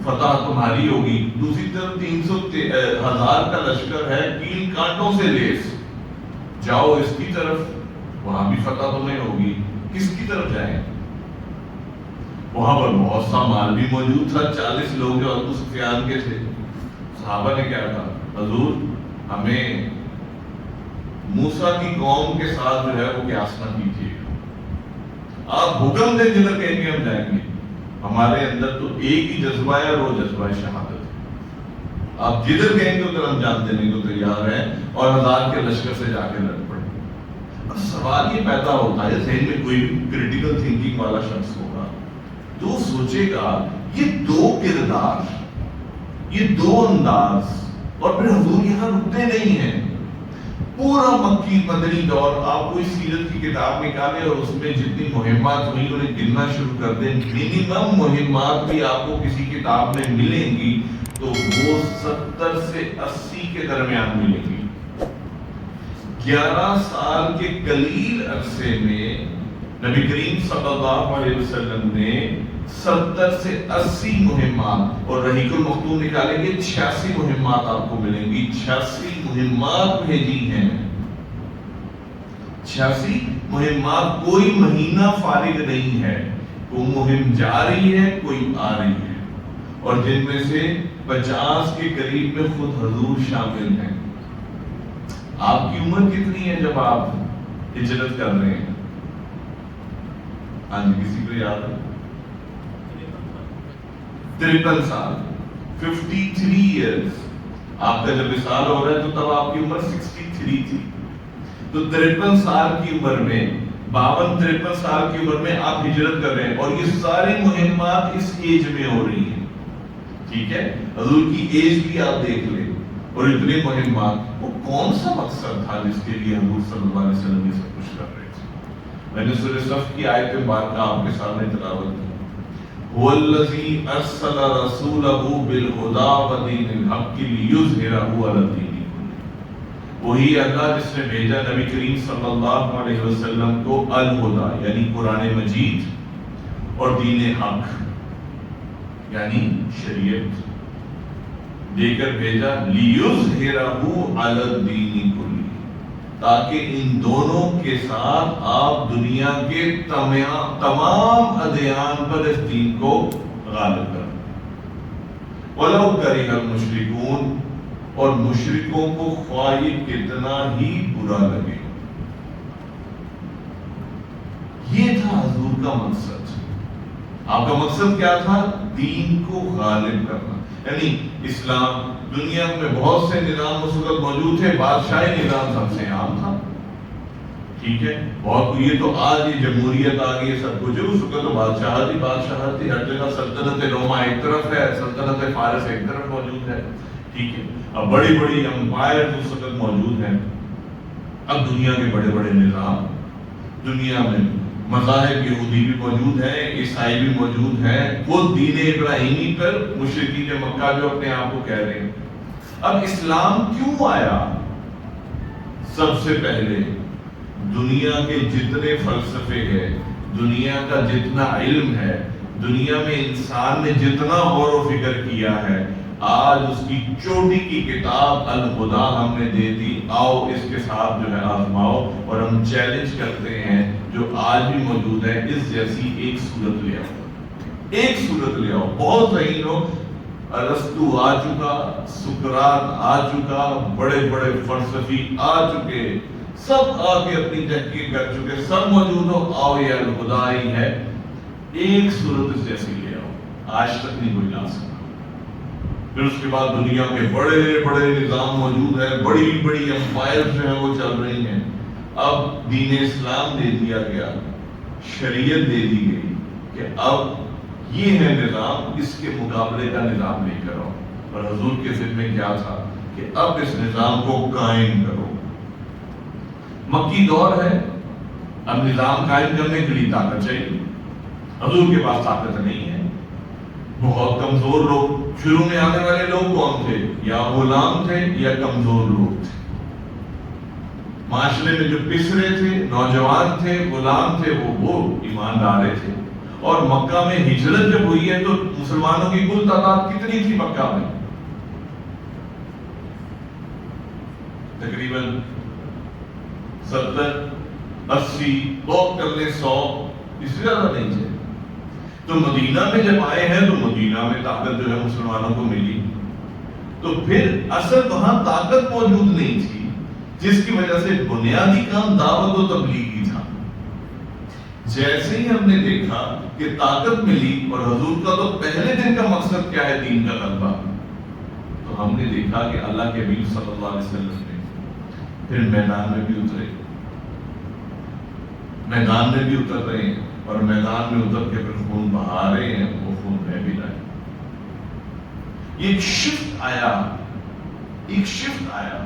Speaker 1: فتح تمہاری ہوگی. دوسری طرف 300,000 کا لشکر ہے, 3 کانٹوں سے لیس, جاؤ اس کی طرف, وہاں بھی فتح تمہیں ہوگی. کس کی طرف جائیں؟ وہاں پر بہت سا مال بھی موجود تھا, 40 لوگ جو ابو سفیان کے تھے. صحابہ نے کیا کہا, حضور ہمیں موسیٰ کی قوم کے ساتھ جو ہے وہ قیاس نہ کیجیے, آپ حکم دیں جدھر کہیں گے ہم جائیں گے. ہمارے اندر تو ایک ہی جذبہ ہے, اور وہ جذبہ شہادت ہے. آپ جدھر کہیں گے ادھر ہم جان دینے کو تیار ہیں, اور 1000 کے لشکر سے جا کے لڑ پڑے. اب سوال یہ پیدا ہوتا ہے, ذہن میں کوئی کریٹیکل تھنکنگ والا شخص ہوگا تو سوچے گا یہ 2 کردار, یہ 2 انداز, اور پھر حضور یہاں رکتے نہیں ہیں. پورا مکی مدنی دور آپ کوئی سیرت کی کتاب نکالیں اور اس میں جتنی مہمات ہوئی انہیں گننا شروع کر دیں, منیمم مہمات بھی آپ کو کسی کتاب میں ملیں گی تو وہ 70 سے 80 کے درمیان ملیں گی. 11 سال کے قلیل عرصے میں نبی کریم صلی اللہ علیہ وسلم نے 70 سے 80 مہمات، اور رحیق المختوم نکالیں گے 86 مہمات آپ کو ملیں گی، 86 مہمات بھیجی ہیں، 86 مہمات، کوئی مہینہ فارغ نہیں ہے، کوئی مہم جا رہی ہے، کوئی آ رہی ہے، اور جن میں سے 50 کے قریب میں خود حضور شامل ہیں۔ آپ کی عمر کتنی ہے جب آپ ہجرت کر رہے ہیں؟ ہاں جی، کسی کو یاد ہے؟ 53 سال، 53 ایئرز۔ آپ کا جب وصال ہو رہا ہے تو تب آپ کی عمر 63 تھی، تو 53 سال کی عمر میں، 52-53 سال کی عمر میں آپ ہجرت کر رہے ہیں، اور یہ ساری مہمات اس ایج میں ہو رہی ہیں، ٹھیک ہے؟ حضور کی ایج بھی آپ دیکھ لیں، اور اتنے مہمات، وہ کون سا مقصد تھا جس کے لیے حضور صلی اللہ علیہ وسلم یہ سب کچھ کر رہے تھے؟ میں نے سورہ صف کی آیت مبارکہ آپ کے سامنے تلاوت کی۔ وَالَّذِي أَرْسَلَ رَسُولَهُ بِالْهُدَى وَدِينِ الْحَقِّ لِيُظْهِرَهُ عَلَى الدِّينِ كُلِّهِ۔ وہی اللہ جس نے بھیجا نبی کریم صلی اللہ علیہ وسلم کو الہدا یعنی قرآن مجید اور دین حق یعنی شریعت دے کر بھیجا، لِيُظْهِرَهُ عَلَى الدِّينِ كُلِّهِ، تاکہ ان دونوں کے ساتھ آپ دنیا کے تمام ادیان پر اس دین کو غالب کریں۔ وَلَوْ كَرِهَ الْمُشْرِكُونَ، اور مشرکوں کو خواہ کتنا ہی برا لگے۔ یہ تھا حضور کا مقصد۔ آپ کا مقصد کیا تھا؟ دین کو غالب کرنا، یعنی اسلام، دنیا میں بہت سے نظام اس وقت موجود تھے، بادشاہی نظام سب سے عام تھا، ٹھیک ہے؟ بہت، یہ تو آج یہ جمہوریت آ گئی ہے سب کچھ، اس وقت تو بادشاہت تھی، ہر جگہ سلطنت روما ایک طرف ہے، سلطنت فارس ایک طرف موجود ہے، ٹھیک ہے؟ اب بڑی بڑی امپائر اس وقت موجود ہیں۔ اب دنیا کے بڑے بڑے نظام، دنیا میں مذاہب یہودی بھی موجود ہیں، عیسائی بھی موجود ہیں، خود دین ابراہیمی پر مشرکین مکہ جو اپنے آپ کو کہہ رہے ہیں۔ اب اسلام کیوں آیا؟ سب سے پہلے دنیا کے جتنے فلسفے ہیں، دنیا کا جتنا علم ہے، دنیا میں انسان نے جتنا غور و فکر کیا ہے، آج اس کی چوٹی کی کتاب الہدا ہم نے دے دی، آؤ اس کے ساتھ جو ہے آزماؤ، اور ہم چیلنج کرتے ہیں جو آج بھی موجود ہے، اس جیسی ایک صورت لے آؤ، ایک صورت لے آؤ۔ بہت صحیح لوگ، ارسطو آ چکا، سقراط آ چکا، بڑے بڑے فلسفی آ چکے، سب آ کے اپنی تحقیق کر چکے، سب موجود ہو، آؤ یہ الہدا ہی ہے، ایک صورت اس جیسی لے آؤ۔ آج تک نہیں کوئی لا سکتا۔ پھر اس کے بعد دنیا کے بڑے بڑے نظام موجود ہیں، بڑی بڑی امپائر جو ہیں وہ چل رہی ہیں۔ اب دین اسلام دے دیا گیا، شریعت دے دی گئی کہ اب یہ ہے نظام، اس کے مقابلے کا نظام لے کر آؤ، اور حضور کے ذمہ میں کیا تھا کہ اب اس نظام کو قائم کرو۔ مکی دور ہے، اب نظام قائم کرنے کے لیے طاقت چاہیے، حضور کے پاس طاقت نہیں ہے، بہت کمزور لوگ، شروع میں آنے والے لوگ کون تھے؟ یا غلام تھے یا کمزور لوگ تھے، معاشرے میں جو پسرے تھے، نوجوان تھے، غلام تھے، وہ ایماندارے تھے۔ اور مکہ میں ہجرت جب ہوئی ہے تو مسلمانوں کی کل تعداد کتنی تھی مکہ میں؟ تقریباً 70-80، بہت کر لیں 100، اس سے زیادہ نہیں تھے۔ تو مدینہ میں جب آئے ہیں تو مدینہ میں طاقت جو ہے مسلمانوں کو ملی، تو پھر اصل وہاں طاقت موجود نہیں تھی، جس کی وجہ سے بنیادی کام دعوت و تبلیغی تھا۔ جیسے ہی ہم نے دیکھا کہ طاقت ملی، اور حضور کا تو پہلے دن کا مقصد کیا ہے؟ دین کا غلبہ، تو ہم نے دیکھا کہ اللہ کے نبی صلی اللہ علیہ وسلم نے پھر میدان میں بھی اترے، میدان میں بھی اتر رہے ہیں، اور میدان میں اتر کے پھر خون بہا رہے ہیں، وہ خون بہہ بھی رہے ہیں۔ ایک شفٹ آیا، ایک شفٹ آیا،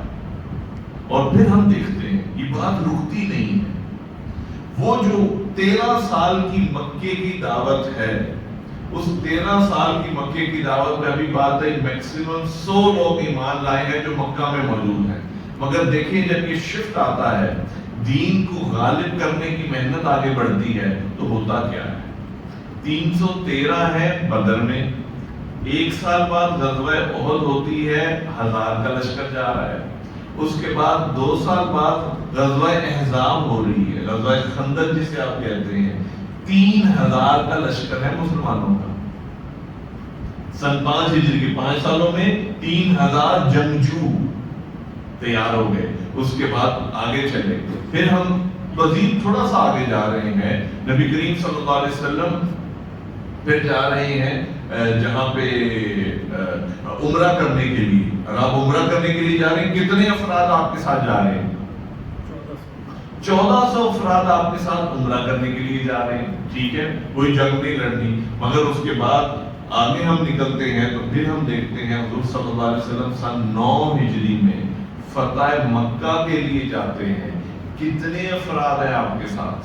Speaker 1: اور پھر ہم دیکھتے ہیں یہ بات رکتی نہیں ہے۔ وہ جو 13 سال کی مکے کی دعوت ہے، اس 13 سال کی مکے کی دعوت میں ابھی بات ہے میکسیمم 100 لوگ ایمان لائے ہیں جو مکہ میں موجود ہیں، مگر دیکھیں جب یہ شفٹ آتا ہے، دین کو غالب کرنے کی محنت آگے بڑھتی ہے تو ہوتا کیا ہے؟ 313 ہے بدر میں، 1 سال بعد غزوہ احد ہوتی ہے، 1000 کا لشکر جا رہا ہے، اس کے بعد 2 سال بعد غزوہ احزاب ہو رہی ہے، غزوہ خندق جسے آپ کہتے ہیں، 3000 کا لشکر ہے مسلمانوں کا۔ سن 5 ہجری کے 5 سالوں میں 3000 جنگجو تیار ہو گئے۔ اس کے بعد آگے چلے، پھر ہم مزید تھوڑا سا آگے جا رہے ہیں، نبی کریم صلی اللہ علیہ وسلم پھر جا رہے ہیں جہاں پہ عمرہ کرنے کے لیے۔ اگر آپ عمرہ کرنے کے لیے جا رہے ہیں، کتنے افراد آپ کے ساتھ جا رہے ہیں؟ 1400 افراد آپ کے ساتھ عمرہ کرنے کے لیے جا رہے ہیں، ٹھیک ہے، کوئی جنگ نہیں لڑنی۔ مگر اس کے بعد آگے ہم نکلتے ہیں تو پھر ہم دیکھتے ہیں حضور صلی اللہ علیہ وسلم سن 9 ہجری میں فتح مکہ کے لیے جاتے ہیں۔ کتنے افراد ہیں آپ کے ساتھ؟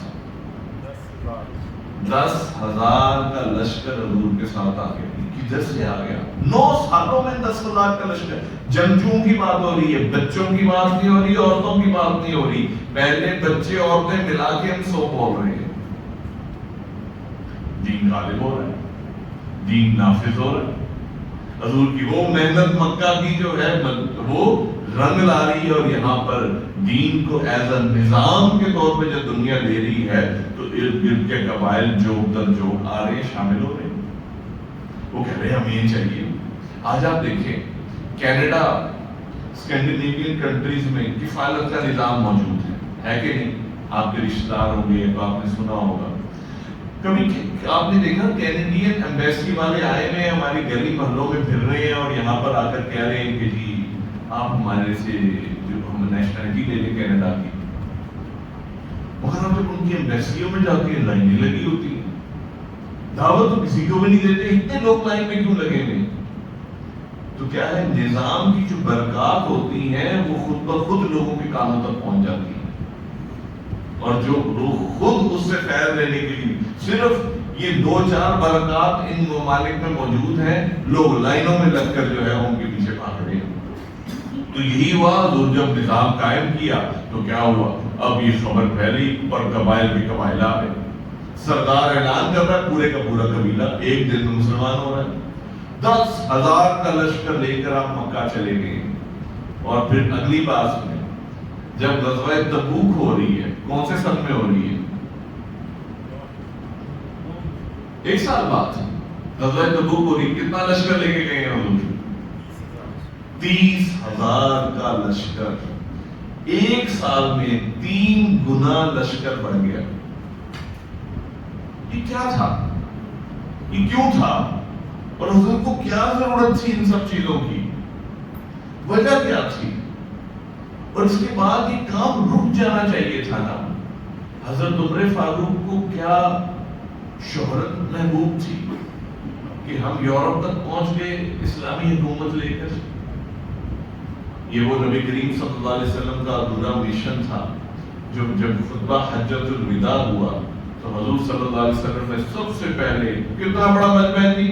Speaker 1: 10,000 کا لشکر حضور کے ساتھ آگے۔ کدھر سے آ گیا؟ 9 سالوں میں 10,000 کا لشکر۔ جنگجوؤں کی بات ہو رہی ہے، بچوں کی بات نہیں ہو رہی، عورتوں کی بات نہیں ہو رہی۔ پہلے بچے عورتیں ملا کے ہم 100 بول رہے ہیں۔ دین غالب ہو رہا ہے، دین نافذ ہو رہا ہے۔ حضور کی وہ محنت مکہ کی جو ہے وہ رنگ لا رہی ہے، اور یہاں پر دین کو ایز اے نظام کے طور پہ جب دنیا لے رہی ہے تو ارد گرد کے قبائل جوگ در جوگ آ رہے ہیں، شامل ہو رہے ہیں۔ وہ کہہ رہے ہیں ہمیں یہ چاہیے۔ آج آپ دیکھیں کینیڈا، اسکینڈینیوین کنٹریز میں کفالت کا نظام موجود ہے کہ نہیں؟ آپ کے رشتہ دار ہوں گے تو آپ نے سنا ہوگا۔ کبھی آپ نے دیکھا کینیڈین ایمبیسی والے آئے ہوئے ہماری گلی محلوں میں پھر رہے ہیں اور یہاں پر آ کر کہہ رہے ہیں کہ جی آپ ہمارے سے جو ہم نیشنلٹی لے لیں کینیڈا کی۔ مگر ہم جب ان کی ایمبیسیوں میں جاتے ہیں لائنیں لگی ہوتی ہیں، دعوت تو کسی کو بھی نہیں دیتے، اتنے لوگ لائن میں کیوں لگے ہوئے؟ تو کیا ہے، نظام کی جو برکات ہوتی ہیں وہ خود بخود لوگوں کے کانوں تک پہنچ جاتی ہیں، اور جو لوگ خود اس سے خیر لینے کے لیے صرف یہ 2-4 برکات ان ممالک میں موجود ہیں، لوگ لائنوں میں لگ کر جو ہے ان کے پیچھے بھاگ رہے ہیں۔ تو یہی ہوا، حضور جب نظام قائم کیا تو کیا ہوا، اب یہ خبر پھیلی اور قبائل کے قبائل آ گئے۔ سردار اعلان کر رہا ہے پورے کا پورا قبیلہ ایک دن میں مسلمان ہو رہا ہے۔ 10,000 کا لشکر لے کر آپ مکہ چلے گئے، اور پھر اگلی بات میں جب غزوہ تبوک ہو رہی ہے، کون سے سن میں ہو رہی ہے؟ 1 سال بعد غزوہ تبوک ہو رہی ہے۔ کتنا لشکر لے کے گئے ہیں حضور؟ 30,000 کا لشکر۔ 1 سال میں 3 گنا لشکر بڑھ گیا۔ یہ کیا تھا؟ یہ کیوں تھا؟ اور حضور کو کیا ضرورت تھی ان سب چیزوں کی؟ وجہ کیا تھی؟ اور اس کے بعد یہ کام رک جانا چاہیے تھا نا۔ حضرت عمر فاروق کو کیا شہرت محبوب تھی کہ ہم یورپ تک پہنچ گئے اسلامی حکومت لے کر؟ یہ وہ نبی کریم صلی اللہ علیہ وسلم کا ادھورا مشن تھا۔ جب خطبہ حجۃ الوداع ہوا تو حضور صلی اللہ علیہ وسلم نے سب سے پہلے کتنا بڑا مجمع دی؟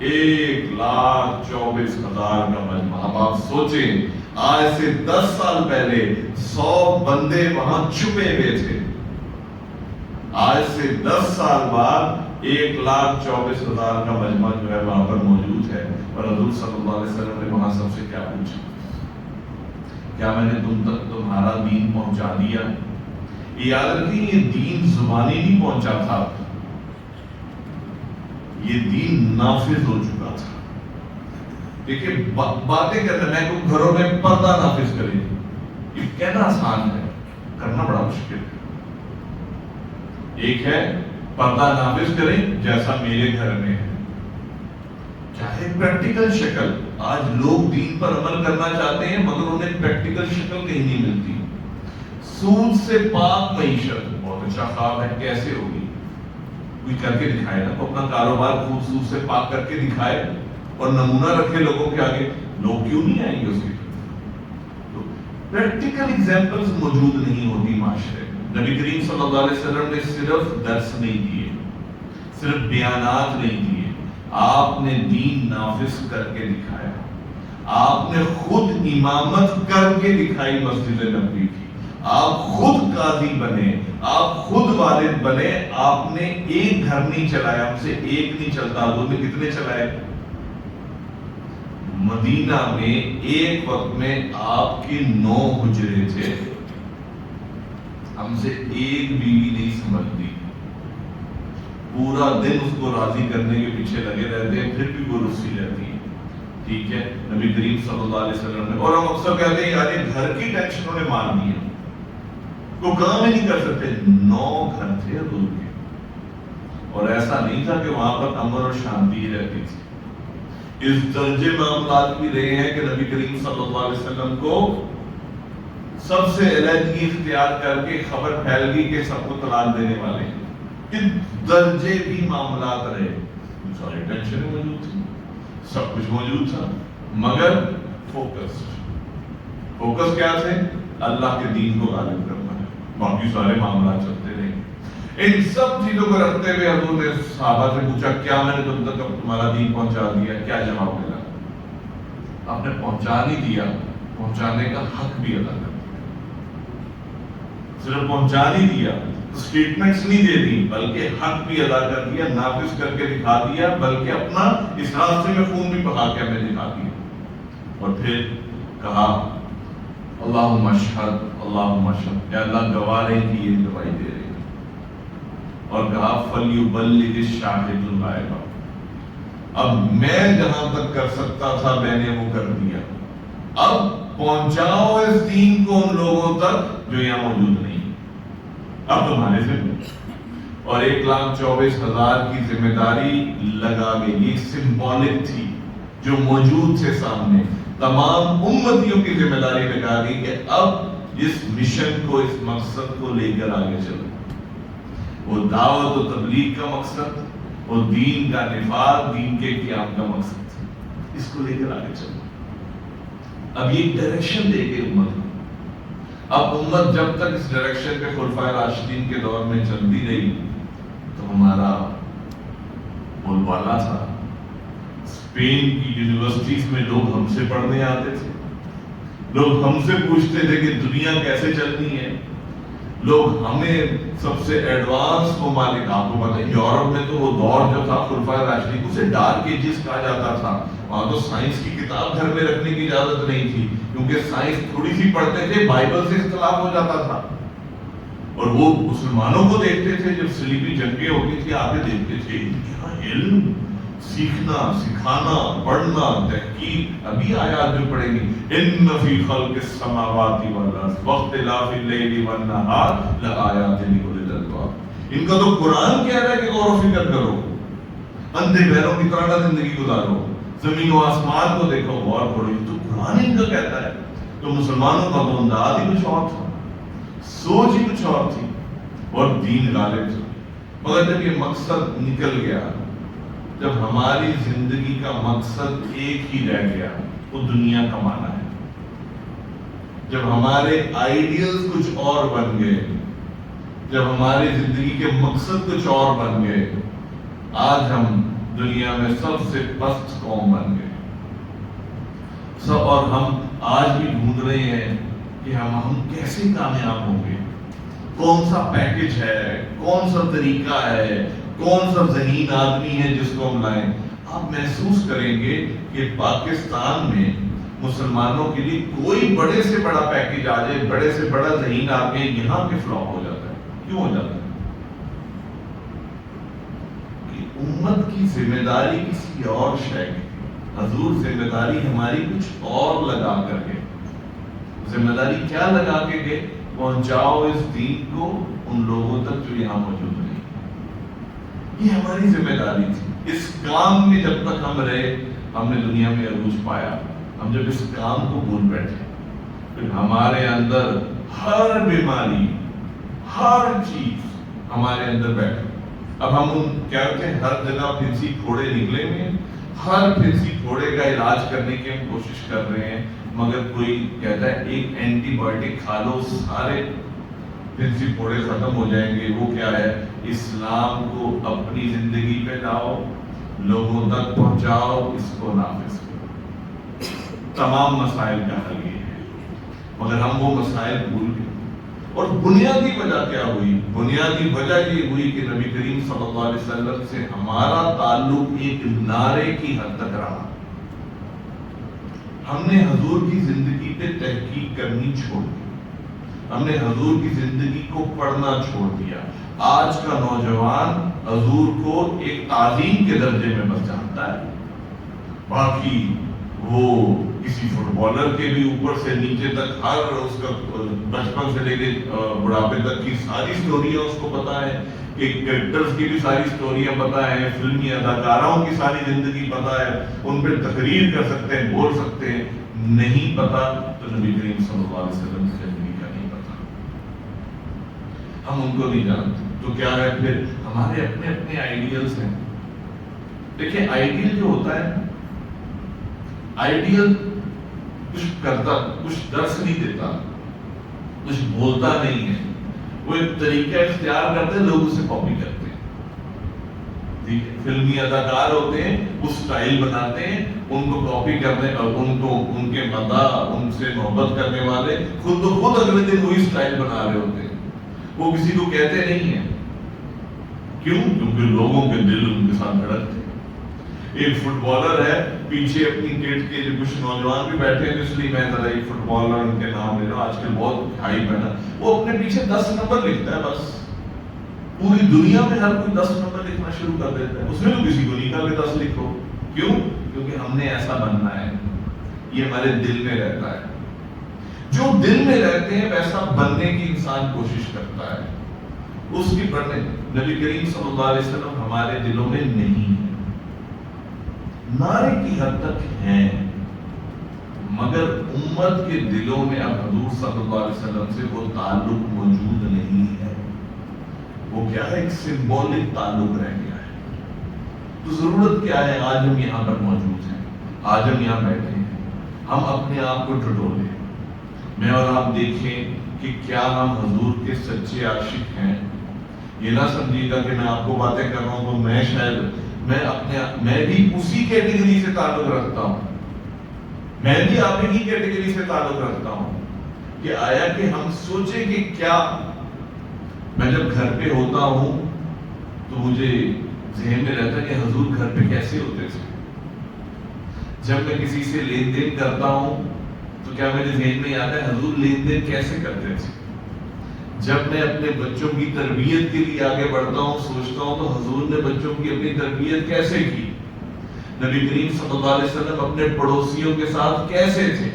Speaker 1: 1,24,000 کا مجمع۔ اب آپ سوچیں، آج سے 10 سال پہلے 100 بندے وہاں چھپے ہوئے تھے، آج سے 10 سال بعد 1,24,000 کا مجمع جو ہے وہاں پر موجود ہے۔ اور حضور صلی اللہ علیہ وسلم نے وہاں سب سے کیا پوچھا؟ کیا میں نے تم تک تمہارا دین پہنچا دیا؟ یاد رکھیں، یہ دین زبانی نہیں پہنچا تھا، یہ دین نافذ ہو چکا تھا۔ دیکھیں باتیں کرنا، میں کو گھروں میں پردہ نافذ کریں، یہ کہنا آسان ہے، کرنا بڑا مشکل ہے۔ ایک ہے پردہ نافذ کریں جیسا میرے گھر میں ہے، چاہے پریکٹیکل شکل۔ آج لوگ دین پر عمل کرنا چاہتے ہیں مگر انہیں پریکٹیکل شکل کہیں نہیں ملتی۔ سود سے پاک معیشت بہت اچھا خواب ہے، کیسے ہوگی؟ کوئی کر کے دکھائے نا، اپنا کاروبار خود سود سے پاک کر کے دکھائے اور نمونہ رکھے لوگوں کے آگے، لوگ کیوں نہیں آئیں گے اس کی طرف؟ پریکٹیکل ایگزامپلز موجود نہیں ہوتی معاشرے میں۔ نبی کریم صلی اللہ علیہ وسلم نے صرف درس نہیں دیے، صرف بیانات نہیں دیے، آپ نے دین نافذ کر کے دکھایا۔ آپ نے خود امامت کر کے دکھائی مسجد نبوی کی، آپ خود قاضی بنے، آپ خود والد بنے. آپ نے ایک گھر نہیں چلایا، ہم سے ایک نہیں چلتا. حضور نے کتنے چلائے؟ مدینہ میں ایک وقت میں آپ کے 9 حجرے تھے، ہم سے ایک بیوی نہیں سمجھتی. پورا دن اس کو راضی کرنے کے پیچھے لگے رہتے ہیں، پھر بھی وہ رسی رہتی ہے. ٹھیک ہے، نبی کریم صلی اللہ علیہ وسلم نے. اور ہم اکثر کہتے ہیں یار یہ گھر کی ٹینشنوں نے مار دی ہے، تو کام ہی نہیں کر سکتے. 9 گھر تھے حضور کے، اور ایسا نہیں تھا کہ وہاں پر امن اور شانتی رہتی تھی. اس درجے معاملات بھی رہے ہیں کہ نبی کریم صلی اللہ علیہ وسلم کو سب سے علیحدگی اختیار کر کے خبر پھیل گئی کہ سب کو طلاق دینے والے ہیں. اس درجے بھی معاملات رہے. ساری ٹینشنیں موجود تھی، سب کچھ موجود تھا، مگر فوکس کیا تھے؟ اللہ کے دین کو غالب کرنا ہے. باقی سارے معاملات چلتے رہے. ان سب چیزوں کو رکھتے ہوئے حضور نے صحابہ سے پوچھا کیا میں نے تم تک تمہارا دین پہنچا دیا؟ کیا جواب ملا؟ آپ نے پہنچا نہیں دیا، پہنچانے کا حق بھی ادا کر دیا. صرف پہنچا نہیں دیا، اسٹیٹمنٹس نہیں دے دی، بلکہ حق بھی ادا کر دیا، نافذ کر کے دکھا دیا، بلکہ اپنا اس راستے میں خون بھی بہا کے ہمیں دکھا دیا. اور پھر کہا اللہم اشہد، اللہم اشہد، یا اللہ گواہ رہے کہ یہ گواہی دے رہے. اور کہا فَلْيُبَلِّغِ الشَّاهِدُ الْغَائِبَ. اب میں جہاں تک کر سکتا تھا میں نے وہ کر دیا، اب پہنچاؤ اس دین کو ان لوگوں تک جو یہاں موجود نہیں. اب تمہارے سے. اور 1,24,000 کی ذمہ داری لگا گئی. یہ سمبولک تھی، جو موجود تھے سامنے تمام امتیوں کی ذمہ داری لگا گئی کہ اب اس مشن کو، اس مقصد کو لے کر آگے چلو. وہ دعوت و تبلیغ کا مقصد، وہ دین کا نفاذ، دین کے قیام کا مقصد، اس کو لے کر آگے چلو. اب یہ ڈائریکشن دے کے امت کو. اب امت جب تک اس ڈائریکشن پہ خلفائے راشدین کے دور میں چلتی رہی تو ہمارا بول بالا تھا. اسپین کی یونیورسٹیز میں لوگ ہم سے پڑھنے آتے تھے، لوگ ہم سے پوچھتے تھے کہ دنیا کیسے چلنی ہے. لوگ ہمیں سب سے ایڈوانس ممالک، آپ کو پتہ ہے یورپ میں تو وہ دور جو تھا خلفائے راشدین، اسے ڈارک ایجز کہا جاتا تھا. وہاں تو سائنس کی کتاب گھر میں رکھنے کی اجازت نہیں تھی، کیونکہ سائنس تھوڑی سی پڑھتے تھے بائبل سے اختلاف ہو جاتا تھا. اور وہ مسلمانوں کو دیکھتے تھے جب صلیبی جنگیں ہوتی تھی، آگے دیکھتے تھے کیا علم، سیکھنا، سکھانا، پڑھنا، تحقیق. ابھی آیات جو پڑھیں گی ان فی خلق السماوات والارض واختلاف اللیل والنہار لآیات لأولی الالباب. ان کا تو قرآن کہہ رہا ہے کہ غور و فکر کرو، اندھے بہروں کی طرح نہ زندگی گزارو، زمین و آسمان کو دیکھو، غور کرو. یہ تو قرآن ان کا کہتا ہے. تو مسلمانوں کا تو انداز ہی کچھ اور تھا، سوچ ہی کچھ اور تھی، اور دین غالب تھا. مگر جب یہ مقصد نکل گیا، جب ہماری زندگی کا مقصد ایک ہی رہ گیا، وہ دنیا کمانا ہے، جب ہمارے آئیڈیلز کچھ اور بن گئے، جب ہماری زندگی کے مقصد کچھ اور بن گئے، آج ہم دنیا میں سب سے پست قوم بن گئے. سب اور ہم آج بھی ڈھونڈ رہے ہیں کہ ہم کیسے کامیاب ہوں گے، کون سا پیکج ہے، کون سا طریقہ ہے، کون سا ذہین آدمی ہے جس کو ہم لائیں. آپ محسوس کریں گے کہ پاکستان میں مسلمانوں کے لیے کوئی بڑے سے بڑا پیکج آ جائے، بڑے سے بڑا ذہین آدمی یہاں کے فلاپ ہو جاتا ہے. کیوں ہو جاتا ہے؟ کہ امت کی ذمہ داری کسی اور شے کی. حضور ذمہ داری ہماری کچھ اور لگا کر کے، ذمہ داری کیا لگا کے گئے؟ پہنچاؤ اس دین کو ان لوگوں تک جو یہاں موجود نہیں. یہ ہماری ذمہ داری تھی. اس کام میں جب تک ہم رہے، ہم نے دنیا میں عروج پایا. ہم جب اس کام کو بھول بیٹھے، پھر ہمارے اندر ہر بیماری، ہر چیز ہمارے اندر بیٹھے. اب ہم کہتے ہیں ہر جگہ پھنسی پھوڑے نکلے ہوئے ہیں، ہر پھنسی پھوڑے کا علاج کرنے کی ہم کوشش کر رہے ہیں، مگر کوئی کہتا ہے ایک اینٹی بایوٹک کھا لو سارے پھنسی پھوڑے ختم ہو جائیں گے. وہ کیا ہے؟ اسلام کو اپنی زندگی پہ لاؤ، لوگوں تک پہنچاؤ، اس کو نافذ کرو. تمام مسائل کا حل یہ ہے، مگر ہم وہ مسائل بھول گئے. اور بنیادی وجہ کیا ہوئی؟ بنیادی وجہ یہ ہوئی کہ نبی کریم صلی اللہ علیہ وسلم سے ہمارا تعلق ایک نعرے کی حد تک رہا. ہم نے حضور کی زندگی پہ تحقیق کرنی چھوڑ دی، ہم نے حضور کی زندگی کو پڑھنا چھوڑ دیا. آج کا نوجوان حضور کو ایک تعلیم کے درجے میں بس جانتا ہے، باقی وہ کسی فٹ بالر کے بھی اوپر سے نیچے تک ہر اس کا بچپن سے لے کے بڑھاپے تک کی ساری سٹوریاں اس کو پتا ہے، کہ کریکٹرز کی بھی ساری سٹوریاں پتا ہے، فلمی اداکاروں کی ساری زندگی پتا ہے، ان پہ تقریر کر سکتے ہیں، بول سکتے ہیں. نہیں پتا تو نبی کریم صلی اللہ علیہ وسلم کی زندگی کا نہیں پتا، ہم ان کو نہیں جانتے. تو کیا ہے پھر؟ ہمارے اپنے اپنے آئیڈیلز ہیں. دیکھیں آئیڈیل جو ہوتا ہے، آئیڈیل کچھ کرتا، کچھ درس نہیں دیتا، کچھ بولتا نہیں ہے، وہ ایک طریقہ اختیار کرتے ہیں، لوگ اسے کاپی کرتے ہیں. ٹھیک ہے، فلمی اداکار ہوتے ہیں، وہ سٹائل بناتے ہیں، ان کو کاپی کرنے اور ان کو ان کے مداح، ان سے محبت کرنے والے خود اگلے دن وہی سٹائل بنا رہے ہوتے ہیں. وہ کسی کو کہتے نہیں ہیں. کیوں؟ کیونکہ لوگوں کے دل ان کے ساتھ دھڑکتے. ایک فٹ بالر ہے، پیچھے اپنی کٹ کے جو کچھ نوجوان بھی بیٹھے ہیں، اس لیے میں ذرا ایک فٹ بالر ان کے نام لے رہا ہوں، آج کل بہت ہائپ ہے نا، وہ اپنے پیچھے 10 نمبر لکھتا ہے. بس پوری دنیا میں ہر کوئی 10 نمبر لکھنا شروع کر دیتا ہے. اس میں تو کسی کو نہیں کہا کہ 10 لکھو. کیوں؟ کیونکہ ہم نے ایسا بننا ہے، یہ ہمارے دل میں رہتا ہے. جو دل میں رہتے ہیں ویسا بننے کی انسان کوشش کرتا ہے، اس کی بننے. نبی کریم صلی اللہ علیہ وسلم ہمارے دلوں میں نہیں ہے، نعرے کی حد تک ہیں، مگر امت کے دلوں میں اب حضور صلی اللہ علیہ وسلم سے وہ تعلق موجود نہیں ہے. وہ کیا ہے؟ ایک سمبولک تعلق رہ گیا ہے. تو ضرورت کیا ہے؟ آج ہم یہاں پر موجود ہیں، آج ہم یہاں بیٹھے ہیں، ہم اپنے آپ کو ٹٹولیں، میں اور آپ دیکھیں کہ کیا ہم حضور کے سچے عاشق ہیں. یہ نہ سمجھیے گا کہ میں آپ کو باتیں کر رہا ہوں تو میں شاید میں بھی اسی کیٹیگری سے تعلق رکھتا ہوں، میں بھی آپ ہی کیٹیگری سے تعلق رکھتا ہوں. کہ آیا کہ ہم سوچیں کہ کیا میں جب گھر پہ ہوتا ہوں تو مجھے ذہن میں رہتا ہے کہ حضور گھر پہ کیسے ہوتے تھے. جب میں کسی سے لین دین کرتا ہوں تو کیا میرے ذہن میں آتا ہے حضور لین دین کیسے کرتے تھے. جب میں اپنے بچوں کی تربیت کے لیے آگے بڑھتا ہوں سوچتا ہوں تو حضور نے بچوں کی اپنی تربیت کیسے کی. نبی کریم صلی اللہ علیہ وسلم اپنے پڑوسیوں کے ساتھ کیسے تھے.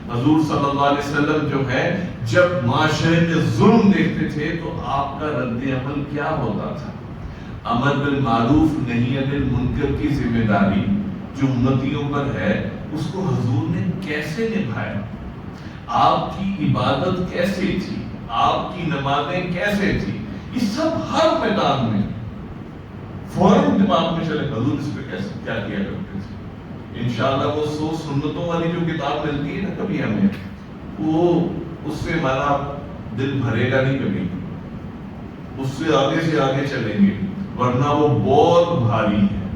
Speaker 1: حضور صلی اللہ علیہ وسلم جو ہے جب معاشرے میں ظلم دیکھتے تھے تو آپ کا رد عمل کیا ہوتا تھا. امر بالمعروف نہی عن المنکر کی ذمہ داری جو امتیوں پر ہے اس کو حضور نے کیسے نبھایا. آپ کی عبادت کیسے تھی، آپ کی نمازیں کیسے تھی، یہ سب ہر میدان میں فوراً دماغ میں چلے حضور اس پہ کیسے کیا کیا کرتے تھے. انشاءاللہ وہ 100 سنتوں والی جو کتاب ملتی ہے نا کبھی ہمیں، وہ اس سے ہمارا دل بھرے گا نہیں کبھی، اس سے آگے چلیں گے، ورنہ وہ بہت بھاری ہے،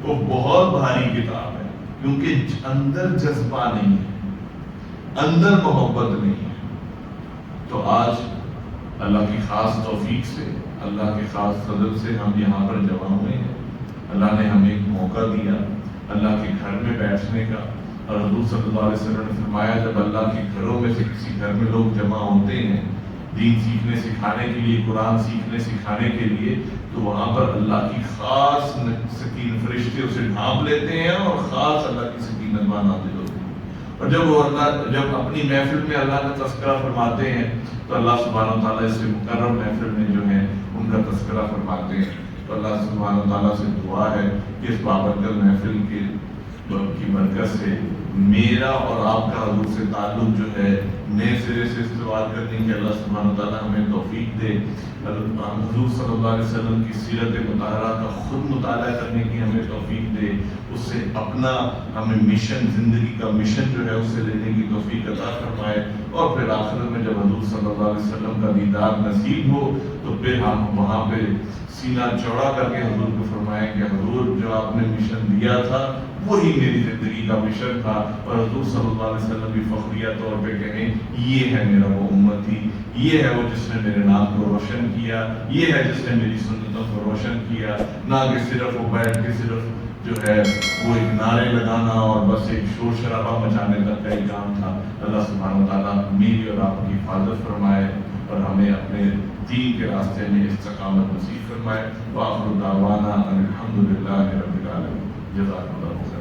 Speaker 1: وہ بہت بھاری کتاب ہے. کیونکہ اندر جذبہ نہیں ہے، اندر محبت نہیں ہے. تو آج اللہ کی خاص توفیق سے، اللہ کے خاص فضل سے ہم یہاں پر جمع ہوئے ہیں. اللہ نے ہمیں ایک موقع دیا اللہ کے گھر میں بیٹھنے کا. اور حضور صلی اللہ علیہ وسلم نے فرمایا جب اللہ کے گھروں میں سے کسی گھر میں لوگ جمع ہوتے ہیں دین سیکھنے سکھانے کے لیے، قرآن سیکھنے سکھانے کے لیے، تو وہاں پر اللہ کی خاص سکین فرشتے اسے ڈھانپ لیتے ہیں اور خاص اللہ کی سکینت نازل ہوتی ہے. اور جب وہ اللہ جب اپنی محفل میں اللہ کا تذکرہ فرماتے ہیں تو اللہ سبحانہ و تعالیٰ اس سے مکرم محفل میں جو ہے ان کا تذکرہ فرماتے ہیں. تو اللہ سبحانہ و تعالیٰ سے دعا ہے کہ اس بابرکت محفل کی برکت سے میرا اور آپ کا حضور سے تعلق جو ہے نئے سرے سے استوار کرنے کی اللہ سبحانہ و تعالیٰ ہمیں توفیق دے. حضور صلی اللہ علیہ وسلم کی سیرت مطہرہ کا خود مطالعہ کرنے کی ہمیں توفیق دے. اس سے اپنا ہمیں مشن، زندگی کا مشن جو ہے اس سے لینے کی توفیق عطا فرمائے. اور پھر آخرت میں جب حضور صلی اللہ علیہ وسلم کا دیدار نصیب ہو تو پھر ہم وہاں پہ سینہ چوڑا کر کے حضور کو فرمائیں کہ حضور جو آپ نے مشن دیا تھا وہی میری زندگی کا مشن تھا، اور حضور صلی اللہ علیہ وسلم بھی فخریہ طور پہ کہیں یہ ہے میرا وہ امتی، یہ ہے وہ جس نے میرے نام کو روشن کیا، یہ ہے جس نے میری سنتوں کو روشن کیا، نہ کہ صرف وہ بیٹھ کے صرف جو ہے وہ ایک نعرے لگانا اور بس ایک شور شرابہ مچانے تک کا ہی کام تھا۔ اللہ سبحانہ وتعالیٰ میری اور آپ کی حفاظت فرمائے اور ہمیں اپنے دین کے راستے میں استقامت نصیب فرمائے۔ وآخر دعوانا ان الحمد للہ رب العالمین۔ جزاک اللہ خیر۔